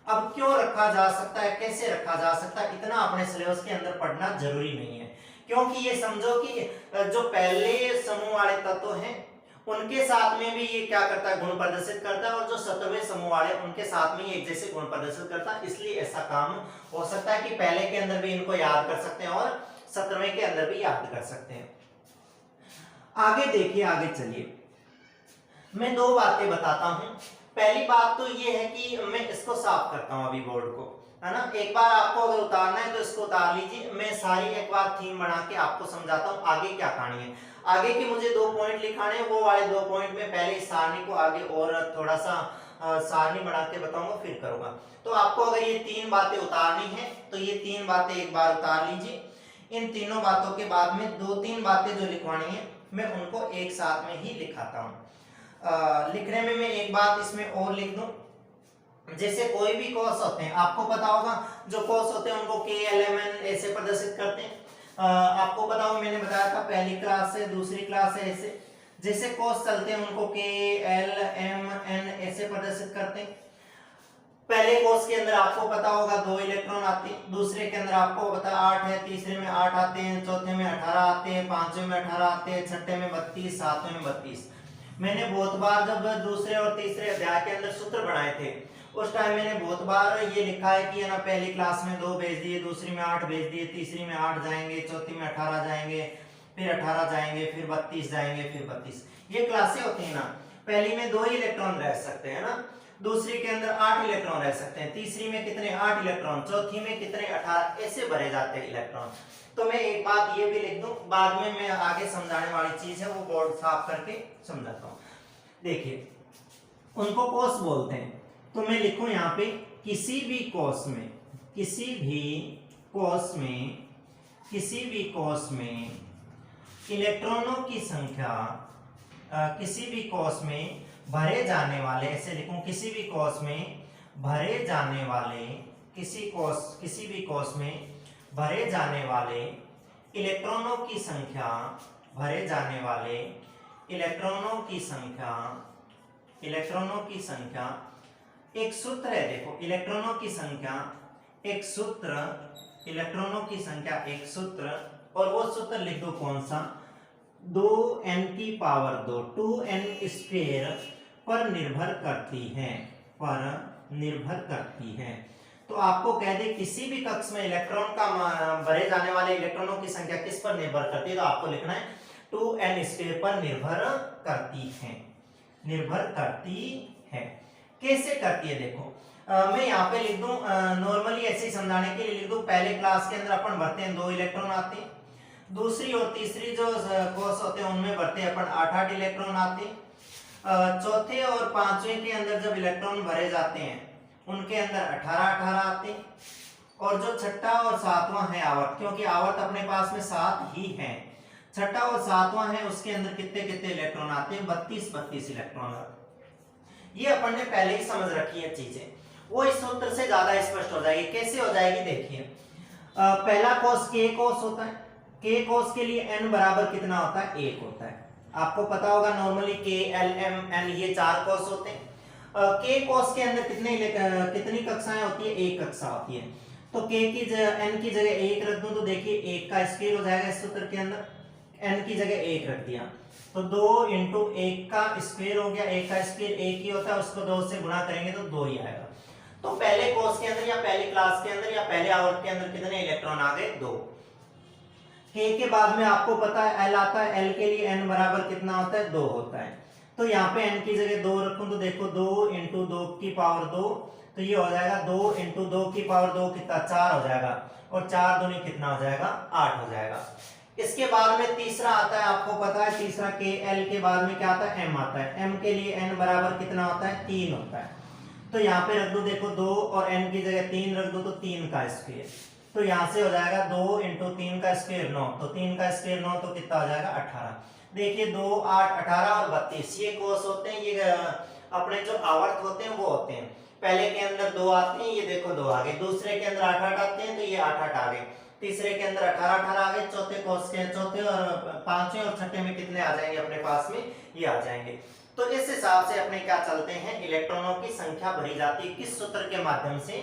अब क्यों रखा जा सकता है, कैसे रखा जा सकता है, इतना अपने सिलेबस के अंदर पढ़ना जरूरी नहीं है, क्योंकि ये समझो कि जो पहले समूह वाले तत्व हैं उनके साथ में भी ये क्या करता है, गुण प्रदर्शित करता है, और जो 17वें समूह वाले उनके साथ में एक जैसे गुण प्रदर्शित करता है। इसलिए ऐसा काम हो सकता है कि पहले के अंदर भी इनको याद कर सकते हैं और 17वें के अंदर भी याद कर सकते हैं। आगे देखिए, आगे चलिए, मैं दो बातें बताता हूं। पहली बात तो ये है कि मैं इसको साफ करता हूं अभी बोर्ड को, है ना। एक बार आपको अगर उतारना है तो इसको उतार लीजिए, मैं सारी एक बार थीम बना के आपको समझाता हूं आगे क्या कहानी है। आगे के मुझे 2 पॉइंट लिखाने हैं, वो वाले 2 पॉइंट में पहले इस सारणी को आगे और थोड़ा सा सारणी बना के बताऊंगा, फिर करूंगा। तो आपको अगर ये 3 बातें उतारनी है तो ये 3 बातें एक बार उतार लीजिए। इन तीनों बातों के बाद में 2-3 बातें जो लिखवानी है मैं उनको एक साथ में ही लिखाता हूँ। लिखने में मैं एक बात इसमें और लिख दूं, जैसे कोई भी कोर्स होते हैं, आपको पता होगा जो कोर्स होते हैं उनको KLMN ऐसे प्रदर्शित करते हैं। आपको पता हो, मैंने बताया था पहली क्लास से दूसरी क्लास से ऐसे जैसे कोर्स चलते हैं उनको KLMN ऐसे प्रदर्शित करते हैं। पहले कोर्स के अंदर आपको पता होगा 2 इलेक्ट्रॉन आते हैं, दूसरे के अंदर आपको पता 8 है, तीसरे में 8 आते हैं, चौथे में 18 आते हैं, पांचवें में 18 आते हैं, छठे में 32, सातवें में 32। मैंने बहुत बार जब दूसरे और तीसरे अध्याय के अंदर सूत्र बनाए थे उस टाइम मैंने बहुत बार ये लिखा है कि ना पहली क्लास में 2 भेज दिए, दूसरी में 8 भेज दिए, तीसरी में 8 जाएंगे, चौथी में 18 जाएंगे, फिर 18 जाएंगे, फिर 32 जाएंगे, फिर 32। ये क्लासें होती है ना। पहली में 2 ही इलेक्ट्रॉन रह सकते हैं ना, दूसरी के अंदर 8 इलेक्ट्रॉन रह सकते हैं, तीसरी में कितने 8 इलेक्ट्रॉन, चौथी में कितने 18, ऐसे भरे जाते हैं इलेक्ट्रॉन। तो मैं एक बात ये भी लिख दूं, बाद में मैं आगे समझाने वाली चीज है वो बोर्ड साफ करके समझाता हूँ। देखिए, उनको कोर्स बोलते हैं, तो मैं लिखूं यहाँ पे किसी भी कोर्स में इलेक्ट्रॉनों की संख्या, किसी भी कोर्स में भरे जाने वाले, ऐसे लिखूं किसी भी कोर्स में भरे जाने वाले, किसी भी कोर्स में भरे जाने वाले इलेक्ट्रॉनों की संख्या, भरे जाने वाले इलेक्ट्रॉनों की संख्या एक सूत्र है। देखो, इलेक्ट्रॉनों की संख्या एक सूत्र, और वो सूत्र लिख दो कौन सा, 2n की पावर 2 2n स्क्वायर पर निर्भर करती है। तो आपको कह दे किसी भी कक्ष में इलेक्ट्रॉन का भरे जाने वाले इलेक्ट्रॉनों की संख्या किस पर निर्भर करती है, तो आपको लिखना है 2n स्क्वायर पर निर्भर करती है। कैसे करती है देखो, मैं यहाँ पे लिख दूं, नॉर्मली ऐसे ही समझाने के लिए लिख दूं, पहले क्लास के अंदर अपन भरते हैं 2 इलेक्ट्रॉन आते हैं, दूसरी और तीसरी जो कोर्स होते हैं उनमें भरते हैं अपन 8-8 इलेक्ट्रॉन आते हैं। चौथे और पांचवें के अंदर जब इलेक्ट्रॉन भरे जाते हैं उनके अंदर 18-18 आते हैं, और जो छठा और सातवां है आवर्त, क्योंकि आवर्त अपने पास में 7 ही है, छठा और सातवां है उसके अंदर कितने इलेक्ट्रॉन आते हैं, 32 इलेक्ट्रॉन आते हैं। ये अपन ने पहले ही समझ रखी है चीजें, वो इस सूत्र से ज्यादा स्पष्ट हो जाएगी। कैसे हो जाएगी देखिए, पहला कोस K कोस होता है, K cos के लिए n बराबर कितना होता है, 1 होता है। आपको पता होगा normally K L M N ये 4 cos होते हैं। K cos के अंदर कितनी कक्षाएं होती है, 1 कक्षा होती है। तो K की n की जगह 1 रख दूं तो देखिए 1 का स्क्वायर हो जाएगा इस सूत्र के अंदर, n की जगह 1 रख दिया तो 2 × 1 का स्क्वायर हो गया। 1 का स्क्वायर 1 ही होता है, उसको 2 से गुणा करेंगे तो 2 ही आएगा। तो पहले कोर्स के अंदर या पहली क्लास के अंदर या पहले आवर्त के अंदर कितने इलेक्ट्रॉन आ गए, 2। K के बाद में आपको पता है L आता है, L के लिए n बराबर कितना होता है, 2 होता है। तो यहाँ पे n की जगह 2 रखूं तो देखो 2 × 2 की पावर 2, तो ये हो जाएगा 2 × 2 की पावर 2 कितना, 4 हो जाएगा, और 4 दूनी कितना हो जाएगा, 8 हो जाएगा। इसके बाद में तीसरा आता है, आपको पता है तीसरा K L के बाद में क्या आता है, M आता है। M के लिए n बराबर कितना होता है, 3 होता है। तो यहाँ पे रख दो देखो 2 और n की जगह 3 रख दो तो 3 का स्क्वायर, तो यहाँ से हो जाएगा 2 × 3 का स्क्वायर 9, तो 3 का स्क्वायर 9 तो कितना हो जाएगा, 18। देखिए 2 8 18 और 32 ये कोस होते हैं, ये अपने जो आवर्त होते हैं वो होते हैं। पहले के अंदर 2 आते हैं, ये देखो 2 आ गए, दूसरे के अंदर 8 8 आते हैं तो ये 8 8 आ गए, तीसरे के अंदर 18 18 आ गए, चौथे कोस के चौथे और पांचवें और छठे में कितने आ जाएंगे अपने पास में, ये आ जाएंगे। तो इस हिसाब से अपने क्या चलते हैं, इलेक्ट्रॉनों की संख्या भरी जाती है किस सूत्र के माध्यम से,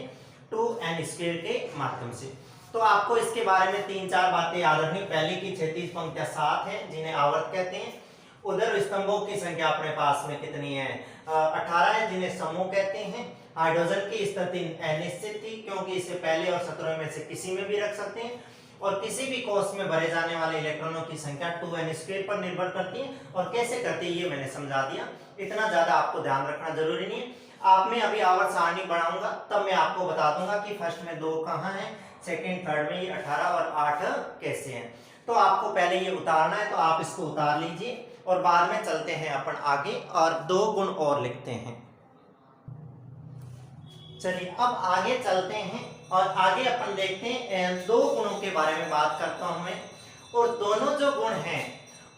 2n² के माध्यम से। तो आपको इसके बारे में 3-4 बातें याद रखनी। पहले की क्षैतिज पंक्तियां 7 है जिन्हें आवर्त कहते हैं। उधर स्तंभों की संख्या अपने पास में कितनी है, 18 है जिन्हें समूह कहते हैं। हाइड्रोजन की स्थिति अनिश्चित थी क्योंकि इसे पहले और 17 में से किसी में भी रख सकते हैं, और किसी भी कोष में भरे जाने वाले इलेक्ट्रॉनों की संख्या 2n² पर निर्भर करती है। और कैसे करती है ये मैंने समझा दिया, इतना ज्यादा आपको ध्यान रखना जरूरी नहीं है। आप में अभी आवर्त सारणी बढ़ाऊंगा तब मैं आपको बता दूंगा कि फर्स्ट में 2 कहाँ है, सेकंड थर्ड में ये 18 और 8 कैसे हैं। तो आपको पहले ये उतारना है, तो आप इसको उतार लीजिए और बाद में चलते हैं अपन आगे और 2 गुण और लिखते हैं। चलिए अब आगे चलते हैं और आगे अपन देखते हैं 2 गुणों के बारे में बात करता हूं मैं। और दोनों जो गुण हैं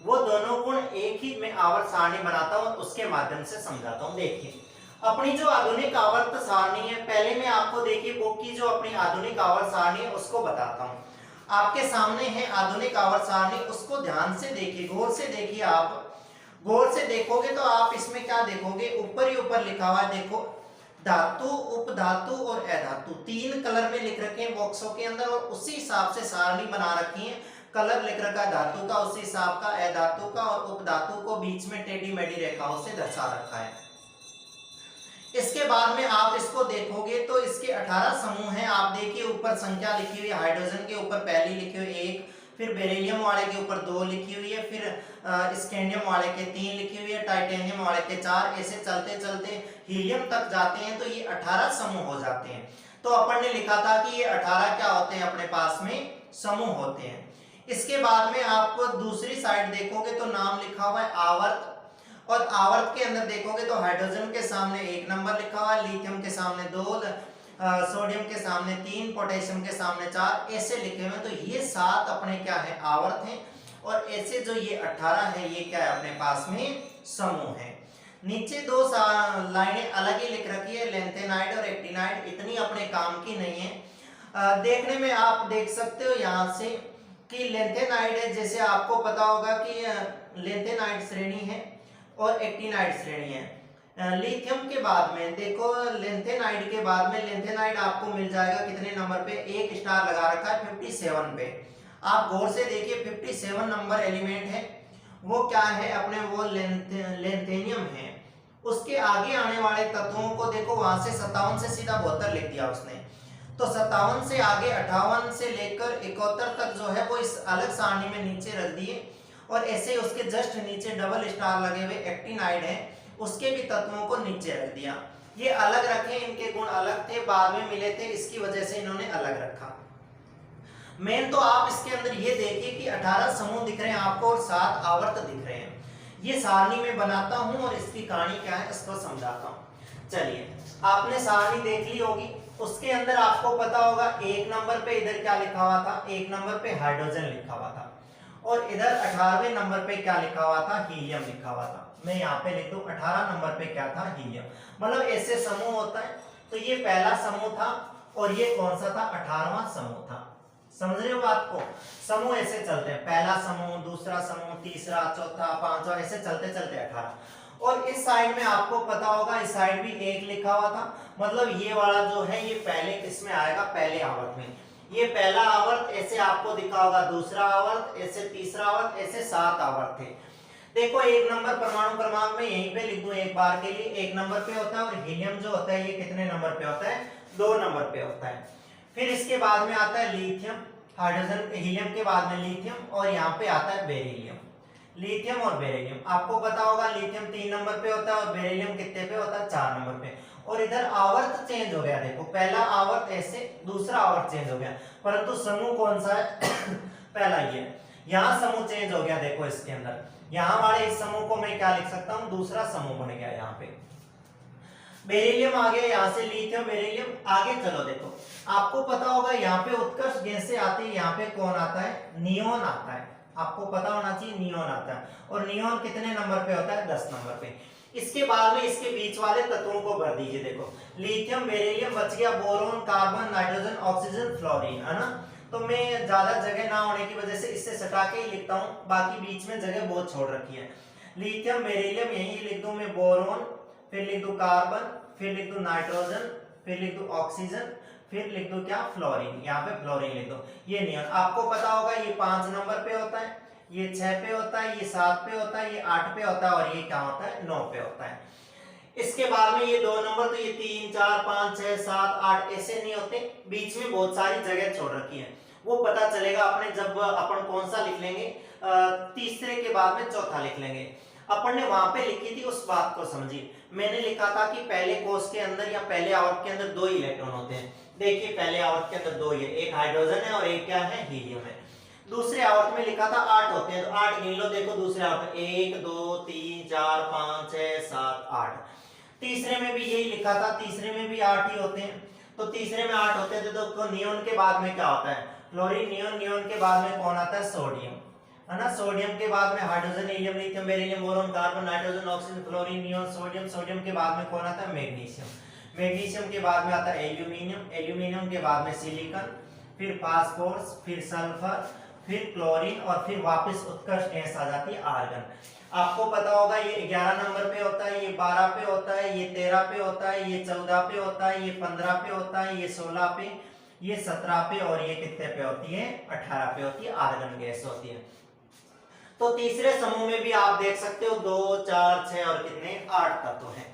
वो दोनों गुण एक ही मैं आवर्त सारणी बनाता हूं और उसके माध्यम से समझाता हूं। देखिए अपनी जो आधुनिक आवर्त सारणी है, पहले मैं आपको देखिए बुक की जो अपनी आधुनिक आवर्त सारणी है उसको बताता हूं। आपके सामने है आधुनिक आवर्त सारणी, उसको ध्यान से देखिए, गौर से देखिए। आप गौर से देखोगे तो आप इसमें क्या देखोगे, ऊपर ही ऊपर लिखा हुआ है देखो, धातु, उपधातु और अधातु, 3 कलर में लिख रखे हैं बॉक्सों के अंदर, और उसी हिसाब से सारणी बना रखी है। कलर लिख रखा है धातु का, उसी हिसाब का अधातु का, और उपधातु को बीच में टेढ़ी मेढ़ी रेखाओं से दर्शा रखा है। इसके बाद में आप इसको देखोगे तो इसके 18 समूह हैं। आप देखिए ऊपर संख्या लिखी हुई है, हाइड्रोजन के ऊपर पहली लिखी हुई 1, फिर बेरिलियम वाले के ऊपर 2 लिखी हुई है, फिर स्कैंडियम वाले के 3 लिखी हुई है, टाइटेनियम वाले के 4, ऐसे चलते चलते हीलियम तक जाते हैं तो ये 18 समूह हो जाते हैं। तो अपन ने लिखा था कि ये 18 क्या होते हैं, अपने पास में समूह होते हैं। इसके बाद में आप दूसरी साइड देखोगे तो नाम लिखा हुआ है आवर्त, और आवर्त के अंदर देखोगे तो हाइड्रोजन के सामने 1 नंबर लिखा हुआ है, लिथियम के सामने 2, सोडियम के सामने 3, पोटेशियम के सामने 4, ऐसे लिखे हुए। तो ये 7 अपने क्या है, आवर्त हैं, और ऐसे जो ये 18 है ये क्या है, अपने पास में समूह है। नीचे 2 लाइनें अलग ही लिख रखी है, लेंथेनाइड और एक्टिनाइड, इतनी अपने काम की नहीं है। देखने में आप देख सकते हो यहाँ से कि लेंथेनाइड है, जैसे आपको पता होगा कि लेंथेनाइड श्रेणी है और एक्टिनाइड श्रेणी है। लिथियम के बाद में देखो, लेंथेनाइड के बाद में लेंथेनाइड आपको मिल जाएगा कितने नंबर पे, 1 स्टार लगा रखा है 57 पे। आप गौर से देखिए 57 नंबर एलिमेंट है, वो क्या है अपने, वो लेंथेनियम है। उसके आगे आने वाले तत्वों को देखो, वहां से 57 से सीधा 72 लिख दिया उसने, तो 57 से आगे 58 से लेकर 71 तक जो है वो इस अलग सारणी में नीचे रख दिए। और ऐसे उसके जस्ट नीचे डबल स्टार लगे हुए एक्टिनाइड है, उसके भी तत्वों को नीचे रख दिया। ये अलग रखे, इनके गुण अलग थे, बाद में मिले थे, इसकी वजह से इन्होंने अलग रखा। मेन तो आप इसके अंदर ये देखिए कि 18 समूह दिख रहे हैं आपको और 7 आवर्त दिख रहे हैं। ये सारणी में बनाता हूं और इसकी कहानी क्या है इसको समझाता हूं। चलिए आपने सारणी देख ली होगी, उसके अंदर आपको पता होगा 1 नंबर पे इधर क्या लिखा हुआ था, 1 नंबर पे हाइड्रोजन लिखा हुआ था, और इधर 18वें नंबर पे क्या लिखा हुआ था, हीलियम लिखा हुआ था। मैं यहाँ पे लिख दूं 18 नंबर पे क्या था, हीलियम। मतलब ऐसे समूह होता है। तो ये पहला समूह था और ये कौन सा था, 18वां समूह था। समझ रहे हो बात को? समूह ऐसे चलते हैं, पहला समूह, दूसरा समूह, तीसरा, चौथा, पांचवा, ऐसे चलते चलते 18। और इस साइड में आपको पता होगा इस साइड भी 1 लिखा हुआ था, मतलब ये वाला जो है ये पहले किसमें आएगा, पहले आवर्त में। ये पहला आवर्त ऐसे आपको दिखा होगा, दूसरा आवर्त ऐसे, तीसरा आवर्त ऐसे, 7 आवर्त थे। देखो 1 नंबर परमाणु क्रमांक में यहीं पे लिख दूं एक बार के लिए, 1 नंबर पे होता है, और हीलियम जो होता है ये कितने नंबर पे होता है, 2 नंबर पे होता है। फिर इसके बाद में आता है लिथियम, हाइड्रोजन, हीलियम के बाद में लिथियम, और यहाँ पे आता है बेरिलियम। लिथियम और बेरिलियम आपको पता होगा, लिथियम 3 नंबर पे होता है और बेरिलियम कितने पे होता है, 4 नंबर पे। और इधर आवर्त चेंज हो गया, देखो पहला आवर्त ऐसे, दूसरा आवर्त चेंज हो गया, परंतु समूह कौन सा है पहला ये। यहाँ समूह चेंज हो गया, देखो इसके अंदर, यहाँ वाले इस समूह को मैं क्या लिख सकता हूँ, दूसरा समूह बन गया। यहाँ पे बेरिलियम आ गया, यहाँ से लिथियम, बेरिलियम आगे। चलो देखो आपको पता होगा यहाँ पे उत्कर्ष गैसें आती है, यहाँ पे कौन आता है, नियोन आता है। आपको पता होना चाहिए नियोन आता है, और नियोन कितने नंबर पे होता है, 10 नंबर पे। इसके बाद में इसके बीच वाले तत्वों को भर दीजिए, देखो लिथियम, बेरिलियम, बच गया boron, carbon, nitrogen, oxygen, fluorine, है ना। तो मैं ज्यादा जगह ना होने की वजह से इससे सटा के ही लिखता हूँ, बाकी बीच में जगह बहुत छोड़ रखी है। लिथियम, बेरिलियम यही लिख दूं मैं, बोरोन, फिर लिख दूं कार्बन, फिर लिख दूं नाइट्रोजन, फिर लिख दूं ऑक्सीजन, फिर लिख दो क्या, फ्लोरीन। यहाँ पे फ्लोरीन लिख दो। ये नियन आपको पता होगा, ये 5 नंबर पे होता है, ये 6 पे होता है, ये 7 पे होता है, ये 8 पे होता है, और ये क्या होता है, 9 पे होता है। इसके बाद में ये 2 नंबर, तो ये 3, 4, 5, 6, 7, 8 ऐसे नहीं होते, बीच में बहुत सारी जगह छोड़ रखी है। वो पता चलेगा अपने जब अपन कौन सा लिख लेंगे, तीसरे के बाद में चौथा लिख लेंगे। अपन ने वहां पे लिखी थी उस बात को समझिए। मैंने लिखा था कि पहले कोष के अंदर या पहले आवर्त के अंदर 2 इलेक्ट्रॉन होते हैं। देखिए पहले आवर्त के अंदर 2 ही है, एक हाइड्रोजन है और एक क्या है, हीलियम है। दूसरे आवर्त में लिखा था 8 होते हैं, तो 8 गिन लो। देखो दूसरे आवर्त में 1 2 3 4 5 6 7 8। तीसरे में भी यही लिखा था, तीसरे में भी 8 ही होते हैं। तो तीसरे में 8 होते हैं, तो नियोन के बाद में क्या होता है, फ्लोरीन। नियोन, नियोन के बाद में कौन आता है, सोडियम, है ना। सोडियम के बाद में hydrogen, helium, lithium, beryllium, boron, carbon, nitrogen, oxygen, fluorine, neon, sodium. Sodium के बाद में कौन आता है, मैग्नीशियम। मैग्नीशियम के बाद में आता है एल्यूमिनियम। एल्यूमिनियम के बाद में सिलिकॉन, फिर फास्फोरस, फिर सल्फर, फिर क्लोरीन, और फिर वापस उत्कर्ष गैस आ जाती है, आर्गन। आपको पता होगा ये 11 नंबर पे होता है, ये 12 पे होता है, ये 13 पे होता है, ये 14 पे होता है, ये 15 पे होता है, ये 16 पे, ये 17 पे, और ये कितने पे होती है, 18 पे होती है, आर्गन गैस होती है। तो तीसरे समूह में भी आप देख सकते हो 2 4 6 और कितने, 8 तत्व हैं।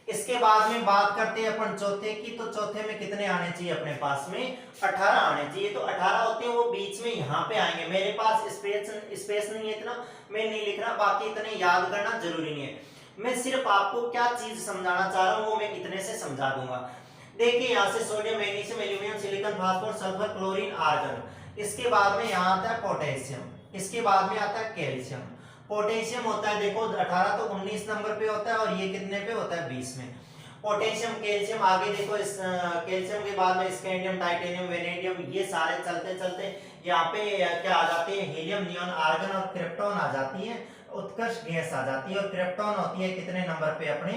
इसके बाद में बात करते हैं अपन चौथे की, तो चौथे में कितने आने चाहिए अपने पास में, 18 आने चाहिए। तो 18 होते हैं, वो बीच में यहाँ पे आएंगे। मेरे पास स्पेस नहीं है इतना, मैं नहीं लिख रहा, बाकी इतने याद करना जरूरी नहीं है। मैं सिर्फ आपको क्या चीज समझाना चाह रहा हूँ वो मैं इतने से समझा दूंगा। देखिए यहाँ से sodium, magnesium, aluminium, silicon, phosphorus, sulphur, chlorine, argon. इसके बाद में यहाँ आता है पोटेशियम, इसके बाद में आता है कैल्शियम। पोटेशियम होता है देखो 18 तो 19 नंबर पे होता है, और ये कितने पे होता है, 20 में। पोटेशियम, कैल्शियम, आगे देखो इस कैल्शियम के बाद में स्कैंडियम, टाइटेनियम, वेनेडियम, ये सारे चलते चलते यहाँ पे क्या आ जाते हैं, हीलियम, नियोन, आर्गन और क्रिप्टॉन आ जाती है, उत्कर्ष गैस आ जाती है। और क्रिप्टॉन होती है कितने नंबर पे, अपने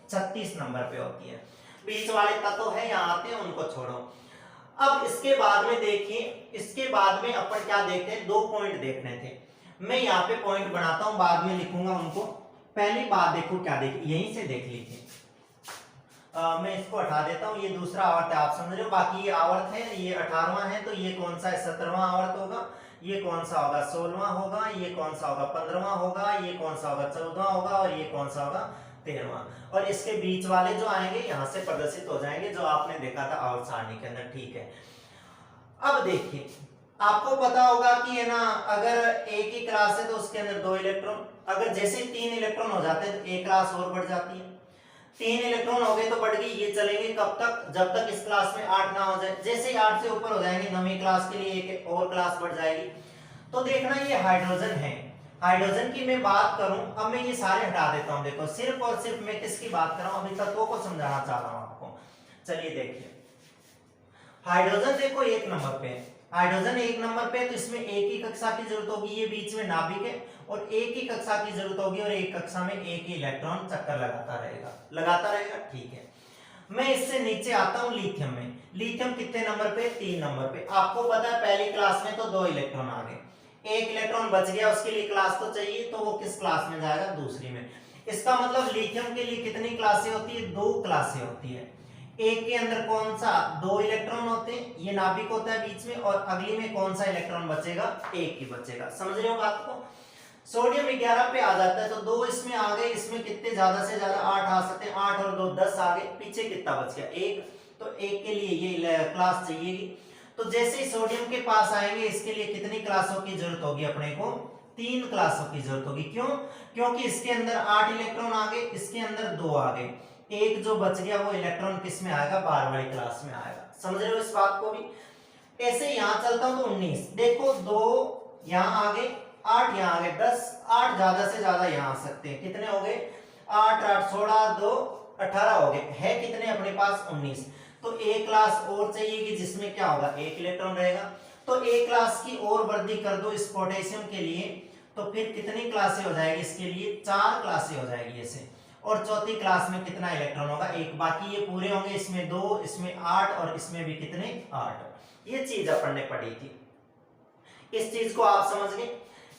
36 नंबर पे होती है। बीच वाले तत्व है यहाँ आते हैं, उनको छोड़ो। अब इसके बाद में देखिए, इसके बाद में अपन क्या देखते हैं, 2 पॉइंट देखने थे। मैं यहाँ पे पॉइंट बनाता हूं, बाद में लिखूंगा उनको। पहली बात देखो क्या यहीं से देख लीजिए। मैं इसको हटा देता हूं, ये दूसरा आवर्त है, आप समझ रहे हो। बाकी ये आवर्त है, ये 18वां है, तो ये कौन सा है, 17वां आवर्त होगा। ये कौन सा होगा, 16वां होगा। ये कौन सा होगा, 15वां होगा। ये कौन सा होगा, 14वां होगा। और ये कौन सा होगा, 13वां। और इसके बीच वाले जो आएंगे यहाँ से प्रदर्शित हो जाएंगे, जो आपने देखा था आवर्त सारणी के अंदर, ठीक है। अब देखिए आपको पता होगा कि है ना, अगर एक ही क्लास है तो उसके अंदर 2 इलेक्ट्रॉन, अगर जैसे 3 इलेक्ट्रॉन हो जाते हैं तो एक क्लास और बढ़ जाती है। 3 इलेक्ट्रॉन हो गए तो बढ़ गई, ये चलेंगे कब तक, जब तक इस क्लास में 8 ना हो जाए। जैसे ही 8 से ऊपर हो जाएंगे, 9वीं क्लास के लिए एक और क्लास बढ़ जाएगी। तो देखना ये हाइड्रोजन है। हाइड्रोजन की मैं बात करूं, अब मैं ये सारे हटा देता हूं। देखो सिर्फ और सिर्फ मैं किसकी बात कर रहा हूं, अभी तत्वों को समझाना चाह रहा हूं आपको। चलिए देखिए, हाइड्रोजन देखो 1 नंबर पे है। हाइड्रोजन 1 नंबर पे है, तो इसमें एक ही कक्षा की जरूरत होगी, ये बीच में नाभिक है, और एक ही कक्षा की जरूरत होगी, और एक कक्षा में एक ही इलेक्ट्रॉन चक्कर लगाता रहेगा, ठीक है। मैं इससे नीचे आता हूं लिथियम में। लिथियम कितने नंबर पे, 3 नंबर पे। आपको पता है पहली क्लास में तो 2 इलेक्ट्रॉन आ गए, 1 इलेक्ट्रॉन बच गया, उसके लिए क्लास तो चाहिए, तो वो किस क्लास में जाएगा, दूसरी में। इसका मतलब लिथियम के लिए कितनी क्लासें होती है, 2 क्लासें होती है। एक के अंदर कौन सा, 2 इलेक्ट्रॉन होते हैं, ये नाभिक होता है बीच में, और अगली में कौन सा इलेक्ट्रॉन बचेगा, एक ही बचेगा। समझ रहे हो बात को। सोडियम 11 पे आ जाता है तो 2 इसमें आ गए, इसमें कितने ज्यादा से ज्यादा 8 आ सकते हैं, 8 और 2 10 आ गए, पीछे कितना बच गया, 1। तो 1 के लिए ये क्लास चाहिए। तो जैसे ही सोडियम के पास आएंगे, इसके लिए कितनी क्लासों की जरूरत होगी अपने को, 3 क्लासों की जरूरत होगी। क्यों, क्योंकि इसके अंदर 8 इलेक्ट्रॉन आ गए, इसके अंदर 2 आ गए, एक जो बच गया वो इलेक्ट्रॉन किस में आएगा, बार वाली क्लास में आएगा। समझ रहे हो इस बात को भी। ऐसे यहां चलता हूं तो 19, देखो 2 यहां आ गए, 8 यहां आ गए, 10, 8 ज्यादा से ज्यादा यहां आ सकते हैं, कितने हो गए, 8 8 16 2 18 हो गए, है कितने अपने पास, 19। तो एक क्लास और चाहिए कि जिसमें क्या होगा, 1 इलेक्ट्रॉन रहेगा। तो एक क्लास की और वृद्धि कर दो इस पोटेशियम के लिए, तो फिर कितनी क्लासें हो जाएगी, इसके लिए 4 क्लासें हो जाएगी ऐसे। और चौथी क्लास में कितना इलेक्ट्रॉन होगा, 1। बाकी ये पूरे होंगे, इसमें 2, इसमें 8 और इसमें भी कितने, 8। ये चीज अपन ने पढ़ी थी, इस चीज को आप समझ गए।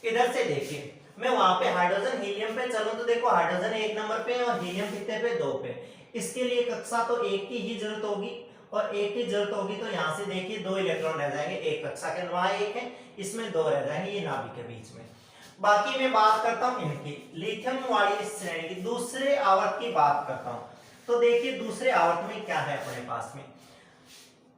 इधर से देखिए, मैं वहां पे हाइड्रोजन हीलियम पे चलूं तो देखो हाइड्रोजन 1 नंबर पे और हीलियम कितने पे, 2 पे। इसके लिए कक्षा तो 1 की ही जरूरत होगी, और 1 की जरूरत होगी तो यहां से देखिए 2 इलेक्ट्रॉन रह जाएंगे एक कक्षा के अंदर, वहां 1 है, इसमें 2 रह जाएंगे, ये नाभिक के बीच में। बाकी मैं बात करता हूं इनकी, लिथियम वाली इस श्रेणी की दूसरे आवर्त की बात करता हूं। तो देखिए दूसरे आवर्त में क्या है अपने पास में,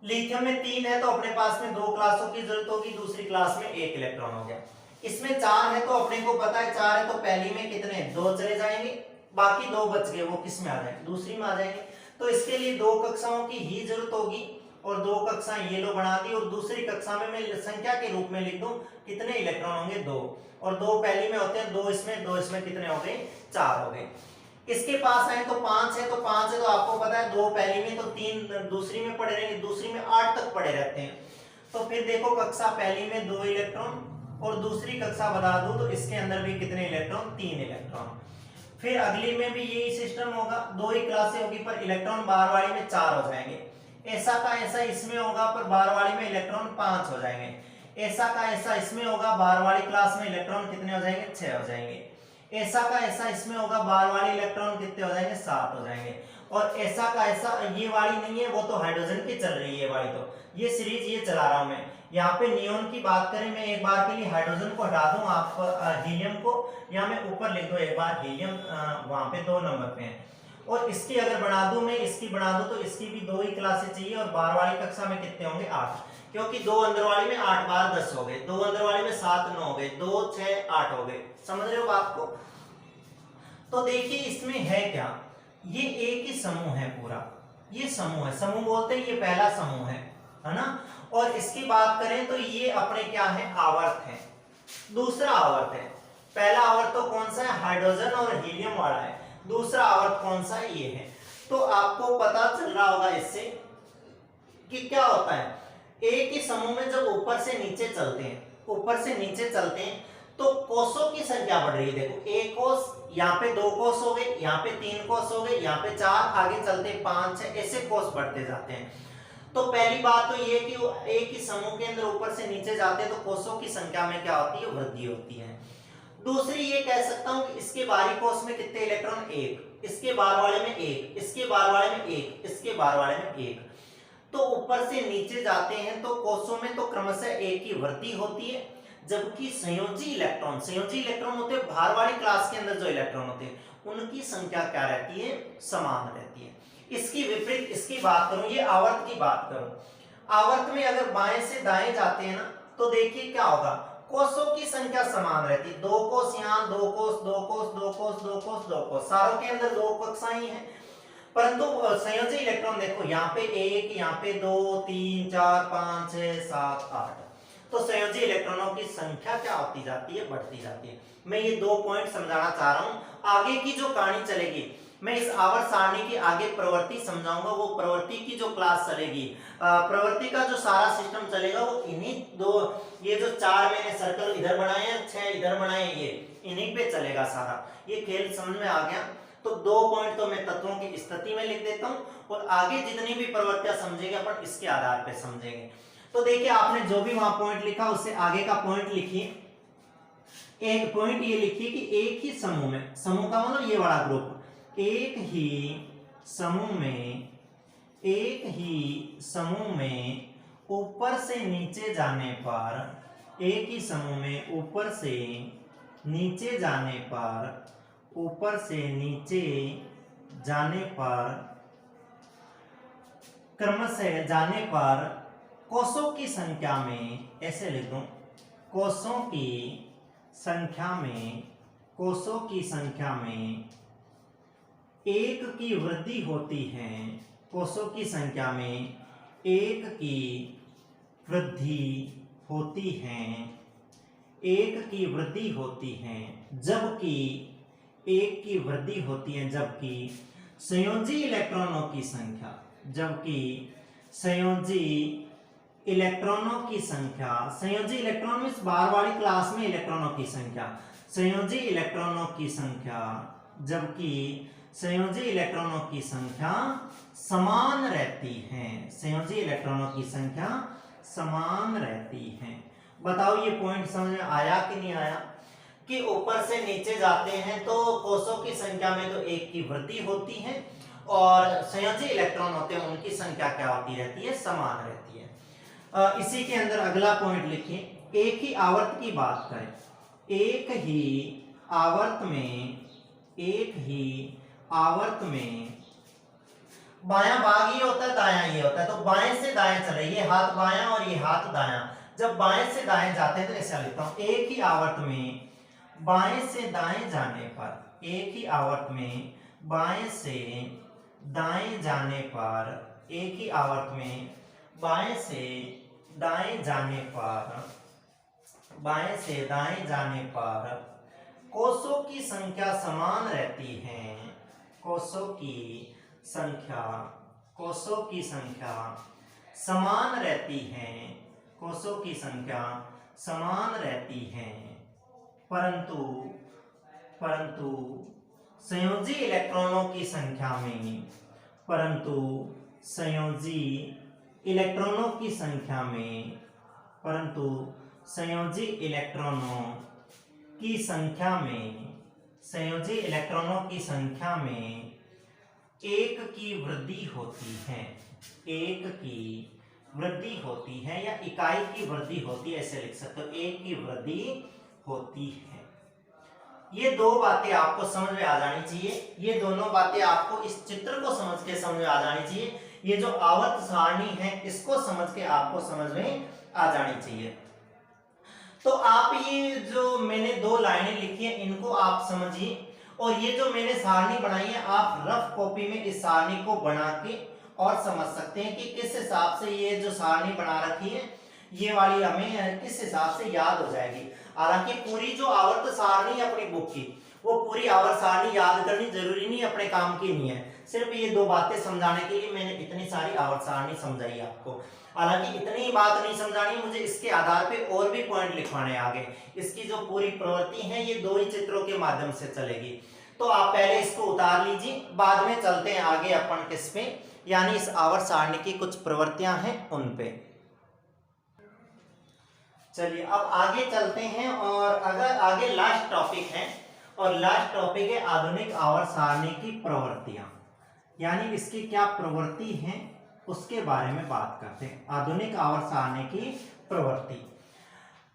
लिथियम में 3 है तो अपने पास में 2 क्लासों की जरूरत होगी, दूसरी क्लास में 1 इलेक्ट्रॉन हो गया। इसमें 4 है तो अपने को पता है 4 है तो पहली में कितने, 2 चले जाएंगे, बाकी 2 बच गए, वो किस में आ जाएंगे, दूसरी में आ जाएंगे। तो इसके लिए 2 कक्षाओं की ही जरूरत होगी, और 2 कक्षाएं ये लो बना दी, और दूसरी कक्षा में मैं संख्या के रूप में लिख दूं कितने इलेक्ट्रॉन होंगे, 2, और 2 पहली में होते हैं, 2 इसमें, 2 इसमें, कितने हो गए, 4 हो गए। इसके पास है तो 5 है, तो 5 है तो आपको पता है 2 पहली में, तो 3 दूसरी में पड़े रहेंगे, दूसरी में 8 तक पड़े रहते हैं। तो फिर देखो कक्षा पहली में 2 इलेक्ट्रॉन, और दूसरी कक्षा बता दूं तो इसके अंदर भी कितने इलेक्ट्रॉन, 3 इलेक्ट्रॉन। फिर अगली में भी यही सिस्टम होगा, 2 ही क्लासें होगी पर इलेक्ट्रॉन बार वाली में 4 हो जाएंगे। ऐसा का ऐसा इसमें होगा पर बार वाली में इलेक्ट्रॉन 5 हो जाएंगे। ऐसा का ऐसा इसमें होगा, बार वाली क्लास में इलेक्ट्रॉन कितने हो जाएंगे, 6 हो जाएंगे। ऐसा का ऐसा इसमें होगा, बार वाले इलेक्ट्रॉन कितने हो जाएंगे, 7 हो जाएंगे। और ऐसा का ऐसा, ये वाली नहीं है, वो तो हाइड्रोजन की चल रही है वाली, तो ये सीरीज ये चला रहा हूं मैं। यहाँ पे नियोन की बात करें, मैं एक बार के लिए हाइड्रोजन को हटा दूं, आप हीलियम को, या मैं ऊपर लिख दूं एक बार हीलियम, वहां पे 2 नंबर पे है। और इसकी अगर बना दूं मैं, इसकी बना दूं तो इसकी भी 2 ही क्लासें चाहिए, और बार वाली कक्षा में कितने होंगे, 8। क्योंकि 2 अंदर वाली में 8 बार 10 हो गए, 2 अंदर वाली में 7 9 हो गए, 2 6 8 हो गए। समझ रहे हो बात को। तो देखिए इसमें है क्या, ये एक ही समूह है पूरा, ये समूह है, समूह बोलते हैं, ये पहला समूह है ना। और इसकी बात करें तो ये अपने क्या है, आवर्त है, दूसरा आवर्त है। पहला आवर्त तो कौन सा है, हाइड्रोजन और हीलियम वाला है। दूसरा आवर्त कौन सा है, ये है। तो आपको पता चल रहा होगा इससे कि क्या होता है, एक ही समूह में जब ऊपर से नीचे चलते हैं, ऊपर से नीचे चलते हैं, तो कोषों की संख्या बढ़ रही है। देखो एक कोष, यहाँ पे 2 कोष हो गए, यहाँ पे 3 कोष हो गए, यहाँ पे 4, आगे चलते 5 6 ऐसे कोष बढ़ते जाते हैं। तो पहली बात तो ये कि वो एक ही समूह के अंदर ऊपर से नीचे जाते हैं तो कोषों की संख्या में क्या होती है, वृद्धि होती है। दूसरी ये कह सकता हूं कि इसके बाहरी कोष में कितने इलेक्ट्रॉन, 1, इसके बाहर वाले में 1, इसके बाहर वाले में 1, इसके बाहर वाले में 1। तो ऊपर से नीचे जाते हैं तो कोषों में तो क्रमशः 1 की वृद्धि होती है, जबकि संयोजी इलेक्ट्रॉन होते हैं, बाहर वाली क्लास के अंदर जो इलेक्ट्रॉन होते हैं उनकी संख्या क्या रहती है, समान रहती है। इसकी विपरीत इसकी बात करूं, ये आवर्त की बात करूं, आवर्त में अगर बाएं से दाएं जाते हैं ना, तो देखिए क्या होगा, कोषों की संख्या समान रहती है, 2 कोष यहाँ, 2 कोष, 2 कोष, 2 कोष, 2 कोष, 2 कोष, सारों के अंदर 2 कक्षाएं ही हैं। परंतु संयोजी इलेक्ट्रॉन देखो, यहाँ पे 1, यहाँ पे 2 3 4 5 6 7 8। तो संयोजी इलेक्ट्रॉनों की संख्या क्या होती जाती है, बढ़ती जाती है। मैं ये 2 पॉइंट समझाना चाह रहा हूं। आगे की जो कहानी चलेगी, मैं इस आवर्त सारणी की आगे प्रवृत्ति समझाऊंगा, वो प्रवृत्ति की जो क्लास चलेगी, प्रवृत्ति का जो सारा सिस्टम चलेगा वो इन्हीं 2, ये जो 4 मैंने सर्कल इधर बनाए हैं, 6 इधर बनाए, ये इन्हीं पे चलेगा सारा। ये खेल समझ में आ गया। तो 2 पॉइंट तो मैं तत्वों की स्थिति में लिख देता हूं और आगे जितनी भी प्रवृत्तियां समझेंगे अपन इसके आधार पर समझेंगे। तो देखिए आपने जो भी वहां पॉइंट लिखा उससे आगे का पॉइंट लिखिए। एक पॉइंट ये लिखिए कि एक ही समूह में, समूह का मतलब ये बड़ा ग्रुप, एक ही समूह में, एक ही समूह में ऊपर से नीचे जाने पर, एक ही समूह में ऊपर से नीचे जाने पर, ऊपर से नीचे जाने पर, क्रमशः जाने पर कोषों की संख्या में, ऐसे लिख दूं, कोषों की संख्या में, कोषों की संख्या में एक की वृद्धि होती है, कोषों की संख्या में एक की वृद्धि होती है, एक की वृद्धि होती है, जबकि एक की वृद्धि होती है, जबकि संयोजी इलेक्ट्रॉनों की संख्या, जबकि संयोजी इलेक्ट्रॉनों की संख्या, संयोजी इलेक्ट्रॉन मींस बार वाली क्लास में इलेक्ट्रॉनों की संख्या, संयोजी इलेक्ट्रॉनों की संख्या, जबकि संयोजी इलेक्ट्रॉनों की संख्या समान रहती है, संयोजी इलेक्ट्रॉनों की संख्या समान रहती है। बताओ ये पॉइंट समझ में आया कि नहीं आया? कि ऊपर से नीचे जाते हैं तो कोषों की संख्या में तो एक की वृद्धि होती है और संयोजी इलेक्ट्रॉन होते हैं उनकी संख्या क्या होती रहती है? समान रहती है। इसी के अंदर अगला पॉइंट लिखिए, एक ही आवर्त की बात करें, एक ही आवर्त में, एक ही आवर्त में बायां भाग ये होता है, दायां ये होता है, तो बाएं से दाएं चले, ये हाथ बायां और ये हाथ दायां, जब बाएं से दाएं जाते हैं तो ऐसा लिखता हूं, एक ही आवर्त में बाएं से दाएं जाने पर, एक ही आवर्त में बाएं से दाएं जाने पर, एक ही आवर्त में बाएं से दाएं जाने पर, बाएं से दाएं जाने पर कोषों की संख्या समान रहती है, कोषों की संख्या, कोषों की संख्या समान रहती है, कोषों की संख्या समान रहती है, परंतु परंतु संयोजी इलेक्ट्रॉनों की संख्या में, परंतु संयोजी इलेक्ट्रॉनों की संख्या में, परंतु संयोजी इलेक्ट्रॉनों की संख्या में, संयोजी इलेक्ट्रॉनों की संख्या में एक की वृद्धि होती है, एक की वृद्धि होती है या इकाई की वृद्धि होती है, ऐसे लिख सकते हो, एक की वृद्धि होती है। ये दो बातें आपको समझ में आ जानी चाहिए, ये दोनों बातें आपको इस चित्र को समझ के समझ में आ जानी चाहिए। ये जो आवर्त सारणी है इसको समझ के आपको समझ में आ जानी चाहिए। तो आप ये जो मैंने 2 लाइनें लिखी हैं इनको आप समझिए और ये जो मैंने सारणी बनाई है आप रफ कॉपी में इस सारणी को बना के और समझ सकते हैं कि किस हिसाब से ये जो सारणी बना रखी है ये वाली हमें किस हिसाब से याद हो जाएगी। हालांकि पूरी जो आवर्त सारणी है अपनी बुक की वो पूरी आवर्त सारणी याद करनी जरूरी नहीं, अपने काम की नहीं है, सिर्फ ये 2 बातें समझाने के लिए मैंने इतनी सारी आवर्त सारणी समझाई आपको। हालांकि इतनी बात नहीं समझानी, मुझे इसके आधार पे और भी पॉइंट लिखवाने आगे। इसकी जो पूरी प्रवृत्ति है ये 2 ही चित्रों के माध्यम से चलेगी, तो आप पहले इसको उतार लीजिए, बाद में चलते हैं आगे अपन किस पे, यानी इस आवर्त सारणी की कुछ प्रवृत्तियां हैं उन पे। चलिए अब आगे चलते हैं और अगर आगे लास्ट टॉपिक है और लास्ट टॉपिक है आधुनिक आवर्त सारणी की प्रवृत्तियां, यानी इसकी क्या प्रवृत्ति है उसके बारे में बात करते हैं। आधुनिक आवर्त सारणी की प्रवृत्ति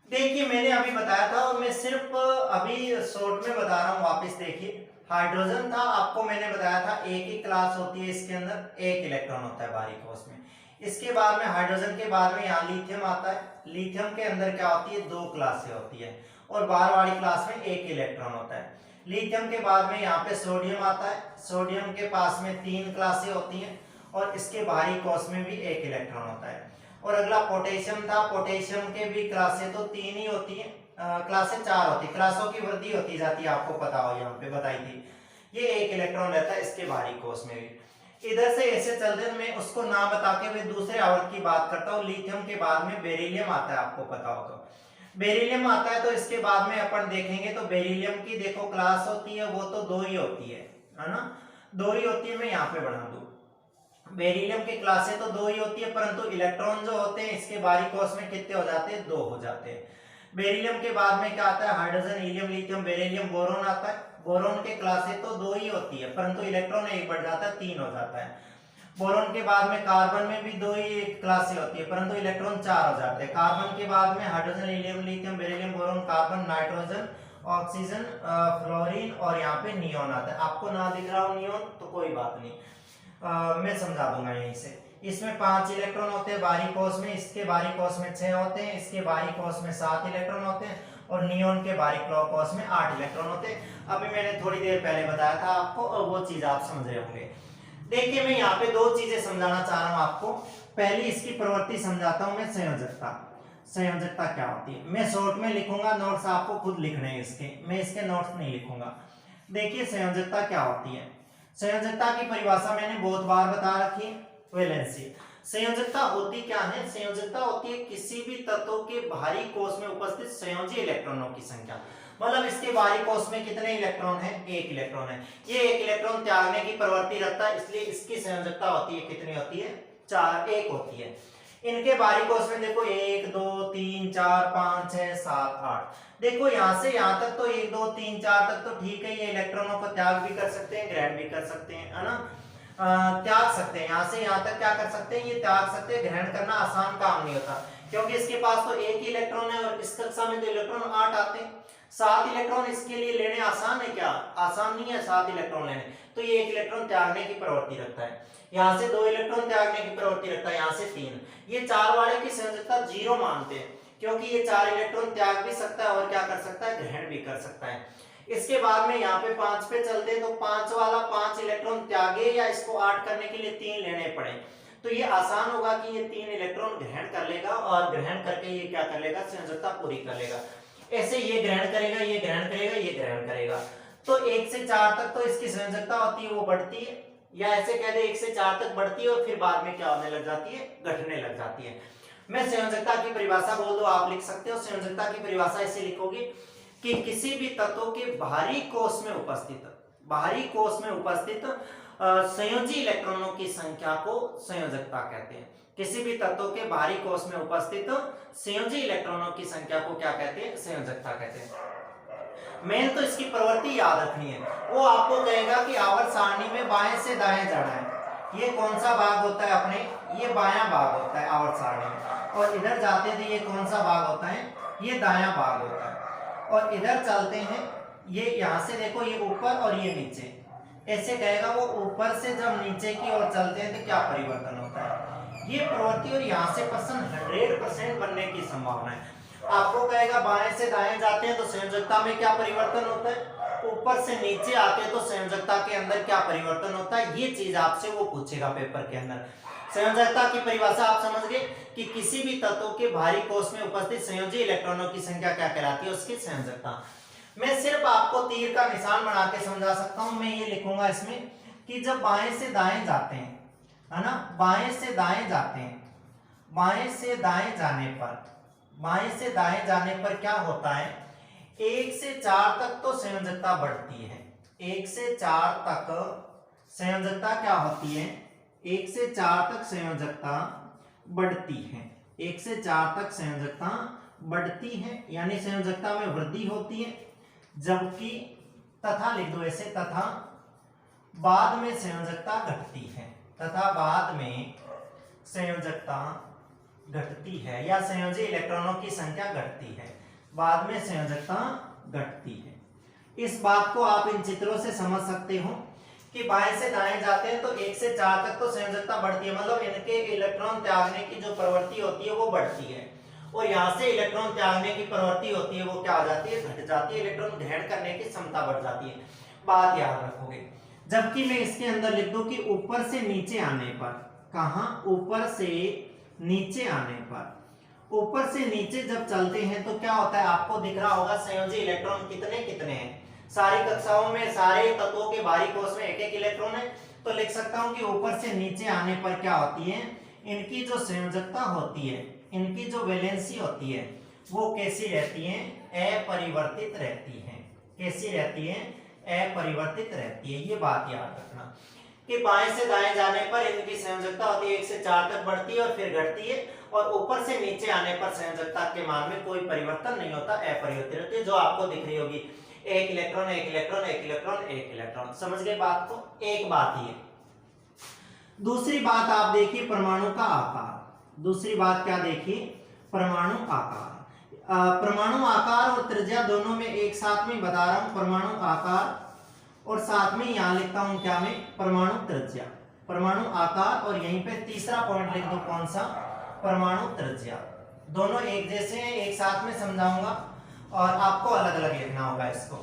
देखिए मैंने अभी बताया था और मैं सिर्फ अभी शॉर्ट में बता रहा हूं, वापस देखिए। हाइड्रोजन था, आपको मैंने बताया था एक ही क्लास होती है, इसके अंदर एक इलेक्ट्रॉन होता है बारीक कोष में। इसके बाद में हाइड्रोजन के बाद में यहाँ लिथियम आता है, लिथियम के अंदर क्या होती है 2 क्लासें होती है और बाहर वाली क्लास में 1 इलेक्ट्रॉन होता है। लिथियम के बाद में यहाँ पे सोडियम आता है, सोडियम के पास में 3 क्लासें होती हैं और इसके बाहरी कोष में भी 1 इलेक्ट्रॉन होता है। और अगला पोटेशियम था, पोटेशियम के भी क्लासें तो 3 ही होती हैं, क्लासें 4 होती है, क्लासों की वृद्धि होती जाती है, आपको पता हो यहाँ पे बताई थी। ये 1 इलेक्ट्रॉन रहता है इसके बाहरी कोष में भी। इधर से ऐसे चलते मैं उसको ना बता के मैं दूसरे आवर्त की बात करता हूँ। लिथियम के बाद में बेरिलियम आता है, आपको पता हो तो बेरिलियम आता है, तो इसके बाद में अपन देखेंगे तो बेरिलियम की देखो क्लास होती है वो तो 2 ही होती है, है ना, 2 ही होती है, मैं यहाँ पे बना दूं। बेरिलियम की क्लासें तो 2 ही होती है, परंतु इलेक्ट्रॉन जो होते हैं इसके बाहरी कोष में कितने हो जाते हैं, 2 हो जाते हैं। बेरिलियम के बाद में क्या आता है, hydrogen, helium, lithium, beryllium, boron आता है। बोरोन के क्लासें तो 2 ही होती है, परंतु इलेक्ट्रॉन 1 बढ़ जाता है, 3 हो जाता है। बोरोन के बाद में कार्बन में भी 2 ही क्लासें होती है, परंतु इलेक्ट्रॉन 4 हो जाते हैं। कार्बन के बाद में hydrogen, helium, lithium, beryllium, boron, carbon, nitrogen, oxygen, fluorine और यहाँ पे नियोन आता है। आपको ना दिख रहा हो नियोन तो कोई बात नहीं, मैं समझा दूंगा यहीं से। इसमें 5 इलेक्ट्रॉन होते हैं बाहरी कोष में, इसके बाहरी कोष में 6 होते हैं, इसके बाहरी कोष में 7 इलेक्ट्रॉन होते हैं और नियोन के बाहरी कोष में 8 इलेक्ट्रॉन होते हैं। अभी मैंने थोड़ी देर पहले बताया था आपको और वो चीज आप समझ रहे होंगे। देखिए मैं यहाँ पे 2 चीजें समझाना चाह रहा हूँ आपको। पहली इसकी प्रवृत्ति समझाता हूँ मैं, संयोजकता। संयोजकता क्या होती है, मैं शॉर्ट में लिखूंगा, नोट्स आपको खुद लिखने हैं इसके, मैं इसके नोट्स नहीं लिखूंगा। देखिए संयोजकता क्या होती है। संयोजकता की परिभाषा मैंने बहुत बार बता रखी है, वैलेंसी। संयोजकता होती क्या है, संयोजकता होती है किसी भी तत्व के बाहरी कोष में उपस्थित संयोजी इलेक्ट्रॉनों की संख्या। मतलब इसके बाहरी कोष में कितने इलेक्ट्रॉन है, 1 इलेक्ट्रॉन है। ये 1 इलेक्ट्रॉन त्यागने की प्रवृत्ति रखता है, इसलिए इसकी संयोजकता होती है, कितनी होती है, 1 होती है। इनके बाहरी कोष में देखो 1 2 3 4 5 6 7 8। देखो यहाँ से यहाँ तक तो 1 2 3 4 तक तो ठीक है, ये इलेक्ट्रॉनों को त्याग भी कर सकते हैं, ग्रहण भी कर सकते हैं, है ना। त्याग सकते हैं, यहाँ से यहाँ तक क्या कर सकते हैं, ये त्याग सकते हैं। ग्रहण करना आसान काम नहीं होता, क्योंकि इसके पास तो 1 ही इलेक्ट्रॉन है और इस कक्षा में तो इलेक्ट्रॉन 8 आते हैं। 7 इलेक्ट्रॉन इसके लिए लेने आसान है क्या, आसान नहीं है 7 इलेक्ट्रॉन लेने। तो ये 1 इलेक्ट्रॉन त्यागने की प्रवृत्ति रखता है, यहाँ से 2 इलेक्ट्रॉन त्यागने की प्रवृत्ति रखता है, यहाँ से 3। ये 4 वाले की संयोजकता 0 मानते हैं, क्योंकि ये 4 इलेक्ट्रॉन त्याग भी सकता है और क्या कर सकता है, ग्रहण भी कर सकता है। इसके बाद में यहाँ पे 5 पे चलते हैं, तो 5 वाला 5 इलेक्ट्रॉन त्यागे या इसको 8 करने के लिए 3 लेने पड़े, तो ये आसान होगा कि ये 3 इलेक्ट्रॉन ग्रहण कर लेगा और ग्रहण करके ये क्या कर लेगा, संयोजकता पूरी कर लेगा। ऐसे ये ग्रहण करेगा, ये ग्रहण करेगा, ये ग्रहण करेगा, तो 1 से 4 तक तो इसकी संयोजकता होती है, वो बढ़ती है, या ऐसे कह दे 1 से 4 तक बढ़ती है और फिर बाद में क्या होने लग जाती है, घटने लग जाती है। मैं संयोजकता की परिभाषा बोल दो, आप लिख सकते हो। संयोजकता की परिभाषा ऐसे लिखोगे कि किसी भी तत्व के बाहरी कोष में उपस्थित संयोजी इलेक्ट्रॉनों की संख्या को संयोजकता कहते हैं। किसी भी तत्व के बाहरी कोष में उपस्थित संयोजी इलेक्ट्रॉनों की संख्या को क्या कहते हैं, संयोजकता कहते हैं। मेन तो इसकी प्रवृत्ति याद रखनी है, वो आपको कहेगा कि आवर्त सारणी में बाएं से दाएं जाना है। ये कौन सा भाग होता है अपने, ये बायां भाग होता है आवर्त सारणी में, और इधर जाते थे ये कौन सा भाग होता है, ये दायां भाग होता है। और इधर चलते हैं, ये यहाँ से देखो ये ऊपर और ये नीचे, ऐसे कहेगा वो ऊपर से जब नीचे की ओर चलते हैं तो क्या परिवर्तन होता है, ये प्रवृत्ति। और यहाँ से पर्सन 100% बनने की संभावना है। आपको कहेगा बाएं से दाएं जाते हैं तो संयोजकता में क्या परिवर्तन होता है, ऊपर से नीचे आते हैं तो संयोजकता के अंदर क्या परिवर्तन होता है, ये चीज आपसे वो पूछेगा पेपर के अंदर। संयोजकता की परिभाषा आप समझ गए कि किसी भी तत्व के बाहरी कोष में उपस्थित संयोजी इलेक्ट्रॉनों की संख्या क्या कहलाती है, उसकी संयोजकता। मैं सिर्फ आपको तीर का निशान बना के समझा सकता हूं। मैं ये लिखूंगा इसमें कि जब बाएं से दाएं जाते हैं, है ना, बाएं से दाएं जाते हैं, बाएं से दाएं जाने पर क्या होता है, 1 से 4 तक तो संयोजकता बढ़ती है। 1 से 4 तक संयोजकता क्या होती है, 1 से 4 तक संयोजकता बढ़ती है। 1 से 4 तक संयोजकता बढ़ती है, यानी संयोजकता में वृद्धि होती है। जबकि तथा लिख दो ऐसे, तथा बाद में संयोजकता घटती है, तथा बाद में संयोजकता घटती है, या संयोजी इलेक्ट्रॉनों की संख्या घटती है, बाद में संयोजकता घटती है। इस बात को आप इन चित्रों से समझ सकते हो कि बाएं से दाएं जाते हैं तो 1 से 4 तक तो संयोजकता बढ़ती है, मतलब इनके इलेक्ट्रॉन त्यागने की जो प्रवृत्ति होती है वो बढ़ती है, और यहाँ से इलेक्ट्रॉन त्यागने की प्रवृत्ति होती है वो क्या हो जाती है, घट जाती है। इलेक्ट्रॉन ग्रहण करने की क्षमता बढ़ जाती है, बात याद रखोगे। जबकि मैं इसके अंदर लिख दूं कि ऊपर से नीचे आने पर, कहां, ऊपर से नीचे आने पर, ऊपर से नीचे जब चलते हैं तो क्या होता है, आपको दिख रहा होगा संयोजी इलेक्ट्रॉन कितने कितने हैं। सारी कक्षाओं में सारे तत्वों के बाहरी कोष में 1-1 इलेक्ट्रॉन है, तो लिख सकता हूं कि ऊपर से नीचे आने पर क्या होती है, इनकी जो संयोजकता होती है, इनकी जो वैलेंसी होती है वो कैसी रहती है, अपरिवर्तित रहती है। कैसी रहती है, अपरिवर्तित रहती है। ये बात याद रखना कि बाएं से दाएं जाने पर इनकी संयोजकता होती है 1 से 4 तक बढ़ती है और फिर घटती है, और ऊपर से नीचे आने पर संयोजकता के मान में कोई परिवर्तन नहीं होता, अपरिवर्तित रहती है, जो आपको दिख रही होगी 1 इलेक्ट्रॉन 1 इलेक्ट्रॉन 1 इलेक्ट्रॉन 1 इलेक्ट्रॉन। समझ गए बात को? एक बात ये। दूसरी बात आप देखिए परमाणु का आकार। दूसरी बात क्या देखिए? परमाणु आकार। परमाणु आकार और त्रिज्या दोनों में एक साथ में बता रहा हूं, परमाणु आकार और साथ में यहां लिखता हूं क्या मैं? परमाणु त्रिज्या। परमाणु आकार और यहीं पे तीसरा पॉइंट लिख दो, कौन सा? परमाणु त्रिज्या। दोनों एक जैसे हैं, एक साथ में समझाऊंगा और आपको अलग अलग लिखना होगा इसको।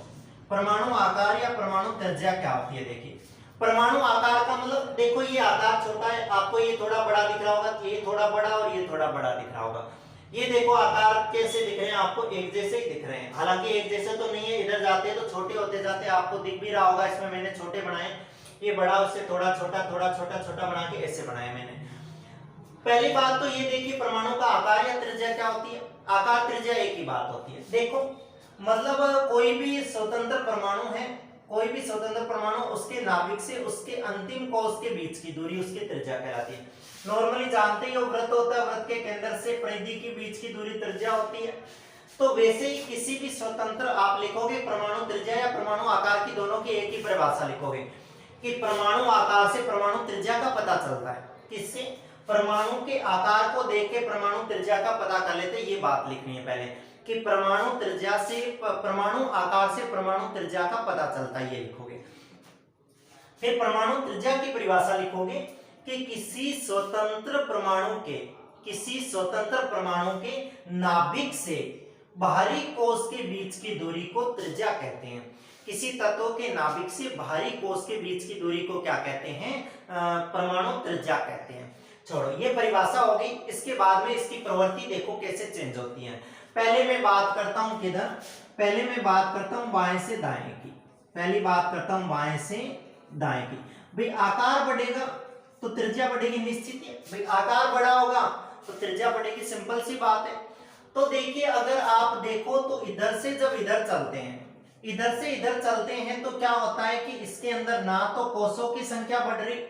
परमाणु आकार या परमाणु त्रिज्या क्या होती है? देखिए परमाणु आकार का मतलब, देखो ये आकार छोटा है, आपको ये थोड़ा बड़ा दिख रहा होगा, ये थोड़ा बड़ा और ये थोड़ा बड़ा दिख रहा होगा। ये देखो आकार कैसे दिख रहे हैं आपको? एक जैसे ही दिख रहे हैं, हालांकि एक जैसे तो नहीं है, इधर जाते हैं तो छोटे होते जाते हैं, आपको दिख भी रहा होगा। इसमें मैंने छोटे बनाए, ये बड़ा उससे थोड़ा छोटा थोड़ा छोटा छोटा बना के ऐसे बनाए मैंने। पहली बात तो ये देखिए परमाणु का आकार या त्रिज्या क्या होती है? आकार त्रिज्या एक ही बात होती है। देखो मतलब कोई भी स्वतंत्र परमाणु है, कोई भी स्वतंत्र परमाणु, उसके नाभिक से उसके अंतिम कोश के बीच की दूरी उसकी त्रिज्या कहलाती है। नॉर्मली जानते ही वृत्त होता है, वृत्त के केंद्र से परिधि के बीच की दूरी त्रिज्या होती है। तो वैसे ही किसी भी स्वतंत्र आप लिखोगे परमाणु त्रिज्या या परमाणु आकार की, दोनों की एक ही परिभाषा लिखोगे कि परमाणु आकार से परमाणु त्रिज्या का पता चलता है। किससे? परमाणु के आकार को देख के परमाणु त्रिज्या का पता कर लेते। ये बात लिखनी है पहले कि परमाणु त्रिज्या से, परमाणु आकार से परमाणु त्रिज्या का पता चलता है, ये लिखोगे। फिर परमाणु त्रिज्या की परिभाषा लिखोगे कि किसी स्वतंत्र परमाणु के नाभिक से बाहरी कोश के बीच की दूरी को त्रिज्या कहते हैं। किसी तत्व के नाभिक से बाहरी कोश के बीच की दूरी को क्या कहते हैं? परमाणु त्रिज्या कहते हैं। छोड़ो, ये परिभाषा होगी। इसके बाद में इसकी प्रवृत्ति देखो कैसे चेंज होती है। पहले मैं बात करता हूं किधर? पहले मैं बात करता हूं बाएं से दाएं की। पहली बात करता हूं बाएं से दाएं की। भाई आकार बढ़ेगा तो त्रिज्या बढ़ेगी, निश्चित है। भाई आकार बड़ा होगा तो त्रिज्या बढ़ेगी, सिंपल सी बात है। तो देखिए अगर आप देखो तो इधर से जब इधर चलते हैं, इधर से इधर चलते हैं तो क्या होता है कि इसके अंदर ना तो कोषों की संख्या बढ़ रही,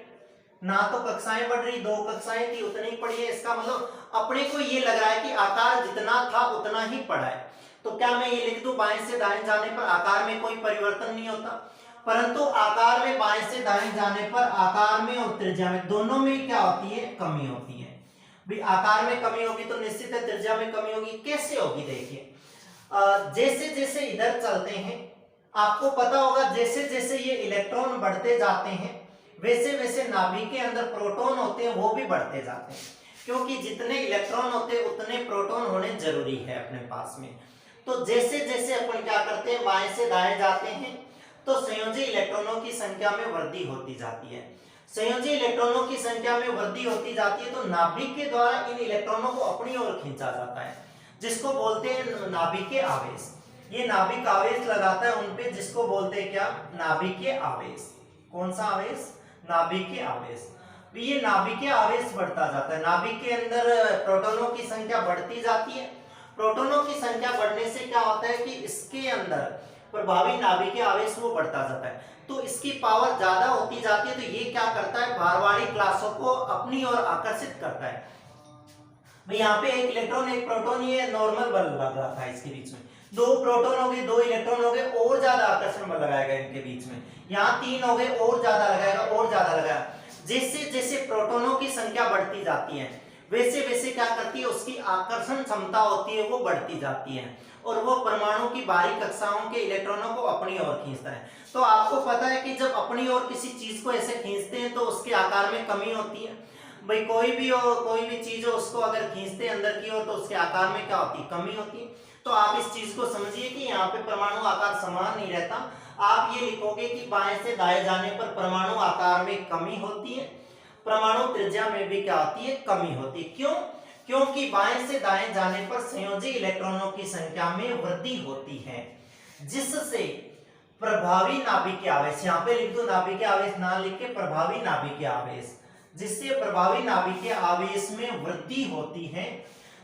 ना तो कक्षाएं बढ़ रही। 2 कक्षाएं थी उतनी ही पड़ी है। इसका मतलब अपने को ये लग रहा है कि आकार जितना था उतना ही पड़ा है। तो क्या मैं ये लिख दूं बाएं से दाएं जाने पर आकार में कोई परिवर्तन नहीं होता? परंतु आकार में बाएं से दाएं जाने पर आकार में और त्रिज्या में दोनों में क्या होती है? कमी होती है। भी आकार में कमी होगी तो निश्चित है त्रिज्या में कमी होगी। कैसे होगी? देखिए जैसे जैसे इधर चलते हैं, आपको पता होगा जैसे जैसे ये इलेक्ट्रॉन बढ़ते जाते हैं वैसे वैसे नाभिक के अंदर प्रोटॉन होते हैं वो भी बढ़ते जाते हैं, क्योंकि जितने इलेक्ट्रॉन होते हैं उतने प्रोटॉन होने जरूरी है अपने पास में। तो जैसे जैसे अपन क्या करते हैं बाएं से दाएं जाते हैं तो संयोजी इलेक्ट्रॉनों की संख्या में वृद्धि होती जाती है। संयोजी इलेक्ट्रॉनों की संख्या में वृद्धि होती जाती है तो नाभिक के द्वारा इन इलेक्ट्रॉनों को अपनी ओर खींचा जाता है, जिसको बोलते हैं नाभिकीय आवेश। ये नाभिक आवेश लगाता है उनपे, जिसको बोलते हैं क्या? नाभिकीय आवेश। कौन सा आवेश? नाभिकीय आवेश। ये नाभिकीय आवेश बढ़ता जाता है। नाभिक के अंदर प्रोटॉनों की संख्या बढ़ती जाती है। प्रोटॉनों की संख्या बढ़ने से क्या होता है कि इसके अंदर प्रभावी नाभिकीय आवेश वो बढ़ता जाता है, तो इसकी पावर ज्यादा होती जाती है। तो ये क्या करता है? भारवाड़ी क्लासों को अपनी ओर आकर्षित करता है। भाई यहाँ पे एक इलेक्ट्रॉन एक प्रोटॉन, ये नॉर्मल बल लग रहा था इसके बीच में। 2 प्रोटॉन हो गए 2 इलेक्ट्रॉन हो गए, और ज्यादा आकर्षण बल लगाएगा इनके बीच में। यहाँ 3 हो गए, और ज्यादा लगाएगा, और ज्यादा लगाएगा। जैसे जैसे प्रोटॉनों की संख्या बढ़ती जाती है वैसे वैसे क्या करती है? उसकी आकर्षण क्षमता होती है वो बढ़ती जाती है, और वो परमाणु की बाहरी कक्षाओं के इलेक्ट्रॉनों को अपनी ओर खींचता है। तो आपको पता है कि जब अपनी ओर किसी चीज को ऐसे खींचते हैं तो उसके आकार में कमी होती है। भाई कोई भी चीज हो उसको अगर खींचते हैं अंदर की ओर तो उसके आकार में क्या होती है? कमी होती है। तो आप इस चीज को समझिए कि यहाँ पे परमाणु आकार समान नहीं रहता। आप ये लिखोगे कि बाएं से दाएं जाने पर परमाणु आकार में कमी होती है, परमाणु त्रिज्या में भी क्या होती है? कमी होती है। क्यों? क्योंकि बाएं से दाएं जाने पर संयोजी इलेक्ट्रॉनों की संख्या में वृद्धि होती है, जिससे प्रभावी नाभिकीय आवेश, यहाँ पे लिख दो नाभिकीय आवेश ना लिख के प्रभावी नाभिकीय आवेश, जिससे प्रभावी नाभिकीय आवेश में वृद्धि होती है,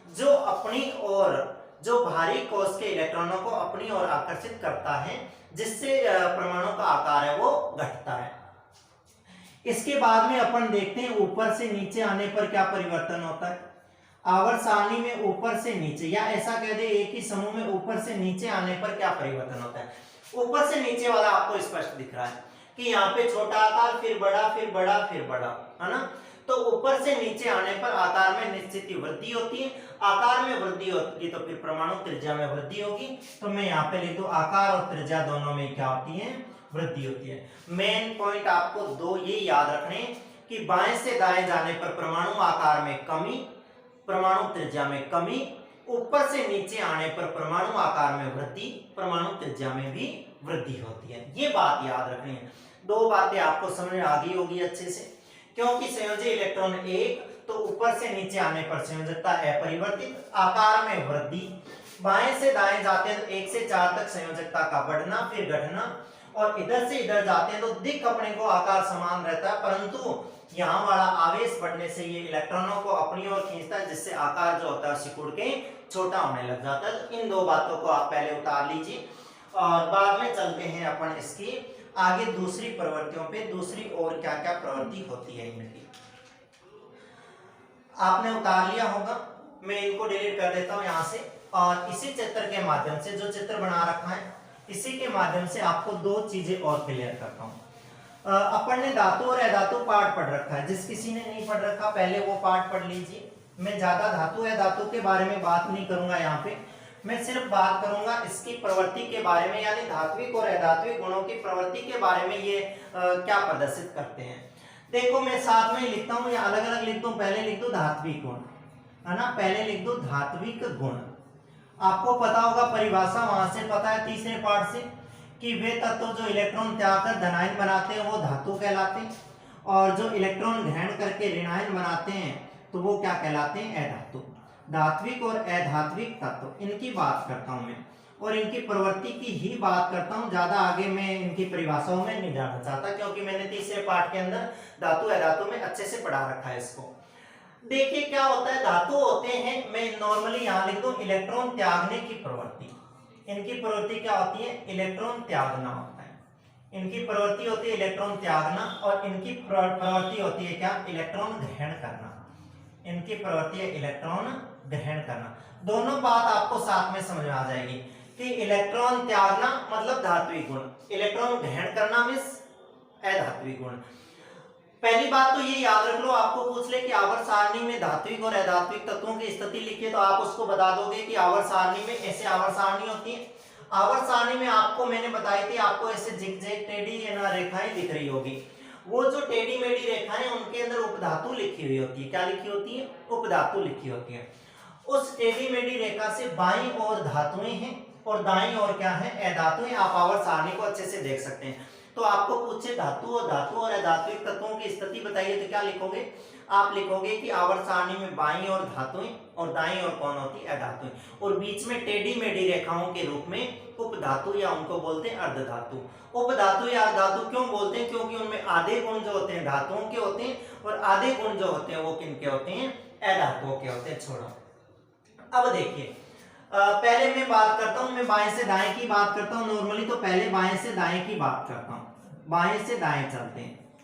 जो अपनी ओर जो भारी कोश के इलेक्ट्रॉनों को अपनी ओर आकर्षित करता है, जिससे परमाणु का आकार है वो घटता है। इसके बाद में अपन देखते हैं ऊपर से नीचे आने पर क्या परिवर्तन होता है। आवर्त सारणी में ऊपर से नीचे, या ऐसा कह दे एक ही समूह में ऊपर से नीचे आने पर क्या परिवर्तन होता है। ऊपर से नीचे वाला आपको स्पष्ट दिख रहा है कि यहाँ पे छोटा आकार, फिर बड़ा, फिर बड़ा, फिर बड़ा, है ना। तो ऊपर से नीचे आने पर आकार में निश्चित ही वृद्धि होती है। आकार में वृद्धि होगी तो फिर परमाणु त्रिज्या में वृद्धि होगी। तो मैं यहाँ पे लिख दूं आकार और त्रिज्या दोनों में क्या होती है, वृद्धि होती है। मेन पॉइंट आपको दो ये याद रखने कि बाएं से दाएं जाने पर परमाणु आकार में कमी, परमाणु त्रिज्या में कमी, ऊपर से नीचे आने पर परमाणु आकार में वृद्धि, परमाणु त्रिज्या में भी वृद्धि होती है। ये बात याद रखनी है। दो बातें आपको समझ में आ गई होगी अच्छे से, क्योंकि संयोजी इलेक्ट्रॉन एक, तो ऊपर से नीचे आने पर संयोजकता अपरिवर्तित, आकार में वृद्धि, बाएं से दाएं जाते हैं तो 1 से 4 तक संयोजकता का बढ़ना फिर घटना, और इधर से इधर जाते हैं तो दिख अपने को आकार समान रहता है, परंतु यहाँ वाला आवेश बढ़ने से ये इलेक्ट्रॉनों को अपनी ओर खींचता है, जिससे आकार जो होता है सिकुड़ के छोटा होने लग जाता है। तो इन दो बातों को आप पहले उतार लीजिए और बाद में चलते हैं अपन इसकी आगे दूसरी प्रवृत्तियों पे, दूसरी और क्या क्या प्रवृत्ति होती है इनकी। आपने उतार लिया होगा, मैं इनको डिलीट कर देता हूं यहां से, और इसी चित्र के माध्यम से, जो चित्र बना रखा है इसी के माध्यम से आपको दो चीजें और क्लियर करता हूं। अपन ने धातु और अधातु पार्ट पढ़ रखा है, जिस किसी ने नहीं पढ़ रखा पहले वो पार्ट पढ़ लीजिए। मैं ज्यादा धातु अधातु के बारे में बात नहीं करूंगा यहाँ पे, मैं सिर्फ बात करूंगा इसकी प्रवृत्ति के बारे में, यानी धात्विक और अधात्विक गुणों की प्रवृत्ति के बारे में ये क्या प्रदर्शित करते हैं। देखो मैं साथ में लिखता हूँ या अलग अलग लिख दूं, पहले लिख दूं धात्विक गुण, है ना, पहले लिख दूं धात्विक गुण। आपको पता होगा परिभाषा वहां से पता है तीसरे पार्ट से, कि वे तत्व जो इलेक्ट्रॉन त्याग कर धनायन बनाते हैं वो धातु कहलाते हैं, और जो इलेक्ट्रॉन ग्रहण करके ऋणायन बनाते हैं तो वो क्या कहलाते हैं, अधातु। धात्विक और अधात्विक तत्व इनकी बात करता हूं मैं, और इनकी प्रवृत्ति की ही बात करता हूं, ज्यादा आगे मैं इनकी परिभाषाओं में नहीं जाना चाहता, क्योंकि मैंने तीसरे पार्ट के अंदर धातु अधातु में अच्छे से पढ़ा रखा है इसको। देखिए क्या होता है, धातु होते हैं, मैं नॉर्मली यहाँ लिख दूं इलेक्ट्रॉन त्यागने की प्रवृत्ति। इनकी प्रवृत्ति क्या होती है, इलेक्ट्रॉन त्यागना होता है। इनकी प्रवृत्ति होती है इलेक्ट्रॉन त्यागना, और इनकी प्रवृत्ति होती है क्या, इलेक्ट्रॉन ग्रहण करना। इनकी प्रवृत्ति है इलेक्ट्रॉन ग्रहण करना। दोनों बात आपको साथ में समझ में आ जाएगी कि इलेक्ट्रॉन त्यागना मतलब धात्विक गुण, इलेक्ट्रॉन ग्रहण करना मींस अधात्विक गुण। पहली बात तो ये याद रख लो, आपको पूछ ले कि आवर्त सारणी में धात्विक और अधात्विक तत्वों की स्थिति लिखिए, तो आप उसको बता दोगे कि आवर्त सारणी में ऐसे आवर्त सारणी होती है। आवर्त सारणी में आपको मैंने बताई थी, आपको ऐसे जिगजैग टेढ़ी रेखाएं दिख रही होगी। वो जो टेढ़ी मेढ़ी रेखाएं उनके अंदर उपधातु लिखी हुई होती है। क्या लिखी होती है, उपधातु लिखी होती है। उस टेढ़ी मेढ़ी रेखा से बाईं ओर धातुएं हैं और दाईं ओर क्या है, अधातुएं। आप आवर्त सारणी को अच्छे से देख सकते हैं। तो आपको पूछे धातु और अधात्विक तत्वों की स्थिति बताइए तो क्या लिखोगे, आप लिखोगे कि आवर्त सारणी में बाईं ओर धातुएं और दाईं ओर कौन होती है, अधातुएं, और बीच में टेढ़ी मेढ़ी रेखाओं के रूप में उपधातु, या उनको बोलते हैं अर्धधातु। उपधातु या अर्धधातु क्यों बोलते हैं, क्योंकि उनमें आधे गुण जो होते हैं धातुओं के होते हैं, और आधे गुण जो होते हैं वो किनके होते हैं, अधातुओं के होते हैं। छोड़ो, अब देखिए पहले मैं बात करता हूं, मैं बाएं से दाएं की बात करता हूं नॉर्मली, तो पहले बाएं से दाएं की बात करता हूं। बाएं से दाएं चलते हैं।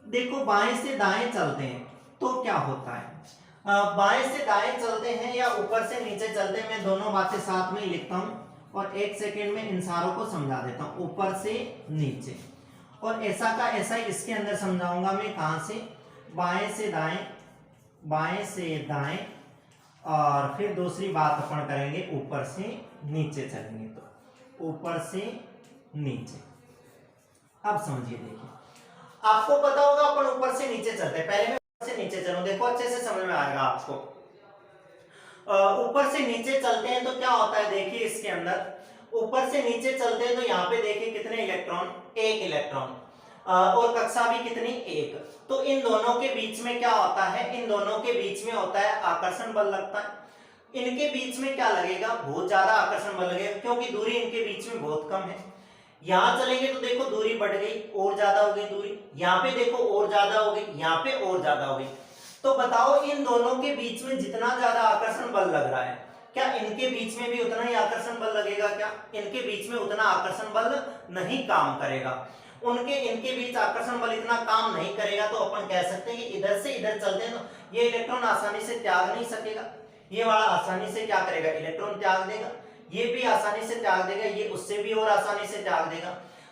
देखो बाएं से दाएं चलते हैं तो क्या होता है, बाएं से दाएं चलते हैं या ऊपर से नीचे चलते हैं, मैं दोनों बातें साथ में ही लिखता हूं और एक सेकेंड में इन सारों को समझा देता हूं। ऊपर से नीचे, और ऐसा का ऐसा ही इसके अंदर समझाऊंगा मैं। कहां से, बाएं से दाएं, बाएं से दाएं, और फिर दूसरी बात अपन करेंगे ऊपर से नीचे चलेंगे, तो ऊपर से नीचे। अब समझिए, देखिए आपको पता होगा अपन ऊपर से नीचे चलते हैं, पहले मैं ऊपर से नीचे चलूं, देखो अच्छे से समझ में आएगा आपको। ऊपर से नीचे चलते हैं तो क्या होता है, देखिए इसके अंदर ऊपर से नीचे चलते हैं तो यहाँ पे देखिए कितने इलेक्ट्रॉन, एक इलेक्ट्रॉन, और कक्षा भी कितनी, एक। तो इन दोनों के बीच में क्या होता है, इन दोनों के बीच में होता है आकर्षण बल लगता है। इनके बीच में क्या लगेगा, बहुत ज्यादा आकर्षण बल लगेगा, क्योंकि दूरी इनके बीच में बहुत कम है। यहां चलेंगे तो देखो दूरी बढ़ गई, और ज्यादा हो गई दूरी, यहाँ पे देखो और ज्यादा हो गई, यहाँ पे और ज्यादा हो गई। तो बताओ इन दोनों के बीच में जितना ज्यादा आकर्षण बल लग रहा है, क्या इनके बीच में भी उतना ही आकर्षण बल लगेगा? क्या इनके बीच में उतना आकर्षण बल नहीं काम करेगा। इनके बीच आकर्षण बल इतना काम नहीं करेगा, तो अपन कह सकते हैं कि इधर से इधर चलते हैं तो ये इलेक्ट्रॉन आसानी से त्याग नहीं सकेगा। ये वाला आसानी से क्या करेगा? इलेक्ट्रॉन त्याग देगा। ये भी आसानी से त्याग देगा, ये उससे भी और आसानी से त्याग देगा।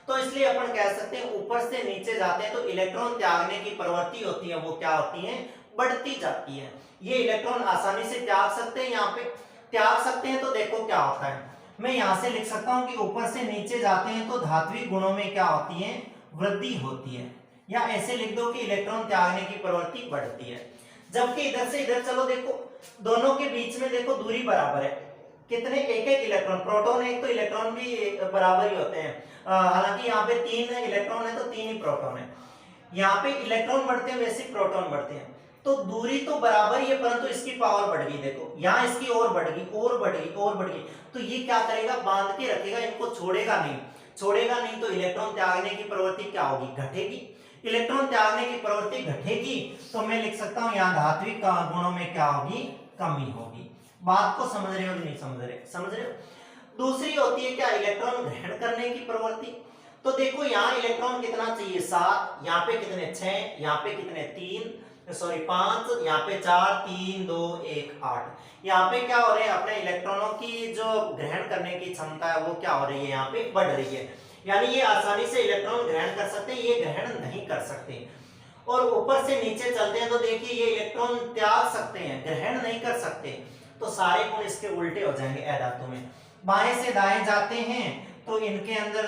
तो इसलिए अपन कह सकते हैं ऊपर से नीचे जाते हैं तो इलेक्ट्रॉन त्यागने की प्रवृत्ति होती है वो क्या होती है? बढ़ती जाती है। ये इलेक्ट्रॉन आसानी से त्याग सकते हैं, यहाँ पे त्याग सकते हैं। तो देखो क्या होता है, मैं यहाँ से लिख सकता हूँ कि ऊपर से नीचे जाते हैं तो धात्विक गुणों में क्या होती है? वृद्धि होती है। या ऐसे लिख दो कि इलेक्ट्रॉन त्यागने की प्रवृत्ति बढ़ती है। जबकि इधर से इधर चलो, देखो दोनों के बीच में देखो दूरी बराबर है। कितने? एक एक इलेक्ट्रॉन, प्रोटॉन एक तो इलेक्ट्रॉन भी बराबर ही होते हैं। हालांकि यहाँ पे 3 इलेक्ट्रॉन है तो 3 ही प्रोटॉन है। यहाँ पे इलेक्ट्रॉन बढ़ते हैं वैसे प्रोटॉन बढ़ते हैं, तो दूरी तो बराबर ही है, परंतु इसकी पावर बढ़ गई। देखो यहाँ इसकी और बढ़ गई, और बढ़ गई, और बढ़ गई। तो ये क्या करेगा? बांध के रखेगा, इनको छोड़ेगा नहीं। छोड़ेगा नहीं तो इलेक्ट्रॉन त्यागने की प्रवृत्ति क्या होगी? घटेगी। इलेक्ट्रॉन त्यागने की प्रवृत्ति घटेगी तो मैं लिख सकता हूँ यहाँ धात्विक गुणों में क्या होगी? कमी होगी। बात को समझ रहे हो कि नहीं समझ रहे? समझ रहे हो। दूसरी होती है क्या? इलेक्ट्रॉन ग्रहण करने की प्रवृत्ति। तो देखो यहाँ इलेक्ट्रॉन कितना चाहिए? 7, यहाँ पे कितने? 6, यहाँ पे कितने? 5, यहाँ पे 4, 3, 2, 1, 8। यहाँ पे क्या हो रहा है? अपने इलेक्ट्रॉनों की जो ग्रहण करने की क्षमता है वो क्या हो रही है? यहाँ पे बढ़ रही है। यानी ये आसानी से इलेक्ट्रॉन ग्रहण कर सकते हैं, ये ग्रहण नहीं कर सकते। और ऊपर से नीचे चलते हैं तो देखिए ये इलेक्ट्रॉन त्याग सकते हैं, ग्रहण नहीं कर सकते। तो सारे गुण इसके उल्टे हो जाएंगे अधातु में। बाएं से दाएं जाते हैं तो इनके अंदर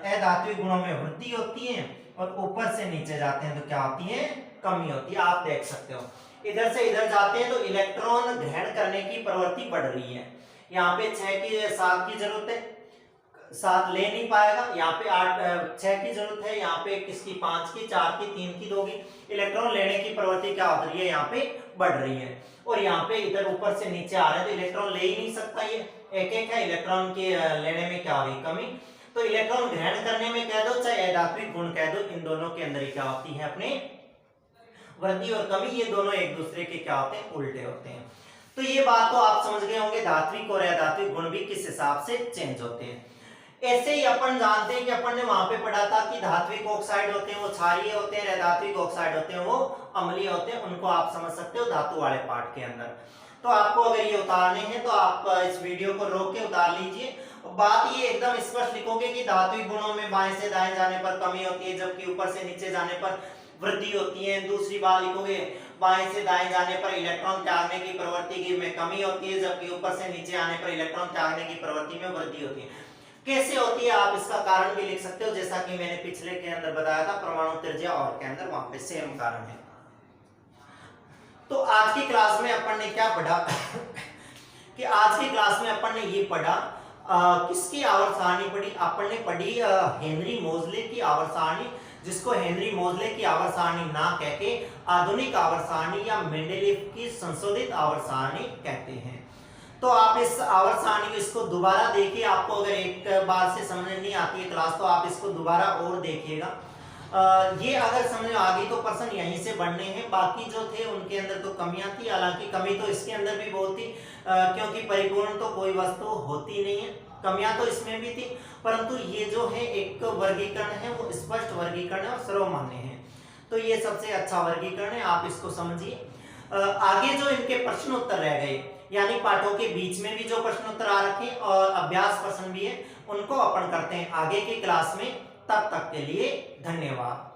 अधात्विक गुणों में वृद्धि होती है, और ऊपर से नीचे जाते हैं तो क्या होती है? कमी होती है। आप देख सकते हो इधर से इधर जाते हैं तो इलेक्ट्रॉन ग्रहण करने की प्रवृत्ति बढ़ रही है। यहाँ पे 7 की जरूरत है, 7 ले नहीं पाएगा। यहाँ पे 6 की जरूरत है, यहाँ पे किसकी? 5 की, 4 की, 3 की दोगी। इलेक्ट्रॉन लेने की प्रवृत्ति क्या हो रही है? यहाँ पे बढ़ रही है। और यहाँ पे इधर ऊपर से नीचे आ रहे हैं तो इलेक्ट्रॉन ले ही नहीं सकता, ये एक एक है। इलेक्ट्रॉन के लेने में क्या हो रही? कमी। तो इलेक्ट्रॉन ग्रहण करने में कह दो चाहे अधात्विक गुण कह दो, इन दोनों के अंदर ही क्या होती है? अपने वृद्धि और कमी। ये दोनों एक दूसरे के क्या होते हैं? उल्टे होते हैं। तो ये बात तो आप समझ गए होंगे धात्विक और अधात्विक गुण भी किस हिसाब से चेंज होते हैं। ऐसे ही अपन जानते हैं कि अपन ने वहां पे पढ़ा था कि धात्विक ऑक्साइड होते हैं वो क्षारीय होते हैं, अधात्विक ऑक्साइड होते हैं वो अम्लीय होते हैं। उनको आप समझ सकते हो धातु वाले पार्ट के अंदर। तो आपको अगर ये उतारने हैं तो आप इस वीडियो को रोक के उतार लीजिए। बात ये एकदम स्पष्ट लिखोगे कि धात्विक गुणों में बाएं से दाएं जाने पर कमी होती है, जबकि ऊपर से नीचे जाने पर वृद्धि होती है। दूसरी बात लिखोगे बाएं से दाएं जाने पर इलेक्ट्रॉन त्यागने की प्रवृत्ति में कमी होती है, जबकि ऊपर से नीचे आने पर इलेक्ट्रॉन त्यागने की प्रवृत्ति में वृद्धि होती है। कैसे होती है आप इसका कारण भी लिख सकते हो, जैसा कि मैंने पिछले के अंदर बताया था परमाणु त्रिज्या और के अंदर वहां पे सेम कारण है। तो आज की क्लास में अपन ने क्या पढ़ा कि आज की क्लास में अपन ने ये पढ़ा किसकी आवर्त सारणी पढ़ी? अपन ने पढ़ी हेनरी मोजले की आवर्त सारणी, जिसको हेनरी मोजले की आवर्त सारणी ना कह के आधुनिक आवर्त सारणी या मेंडेलीव की संशोधित आवर्त सारणी कहते हैं। तो आप इस आवर्त सारणी को इसको दोबारा देखिए। आपको अगर एक बार से समझ नहीं आती है क्लास तो आप इसको दोबारा और देखिएगा। ये अगर समझ आ गई तो प्रश्न यहीं से बढ़ने हैं। बाकी जो थे उनके अंदर तो कमियां थी, हालांकि कमी तो इसके अंदर भी बहुत थी, क्योंकि परिपूर्ण तो कोई वस्तु होती नहीं है। कमियां तो इसमें भी थी, परंतु ये जो है एक वर्गीकरण है वो स्पष्ट वर्गीकरण है और सर्वमान्य है। तो ये सबसे अच्छा वर्गीकरण है, आप इसको समझिए। आगे जो इनके प्रश्न उत्तर रह गए, यानी पाठों के बीच में भी जो प्रश्न उत्तर आ रखे और अभ्यास प्रश्न भी है, उनको अपन करते हैं आगे की क्लास में। तब तक के लिए धन्यवाद।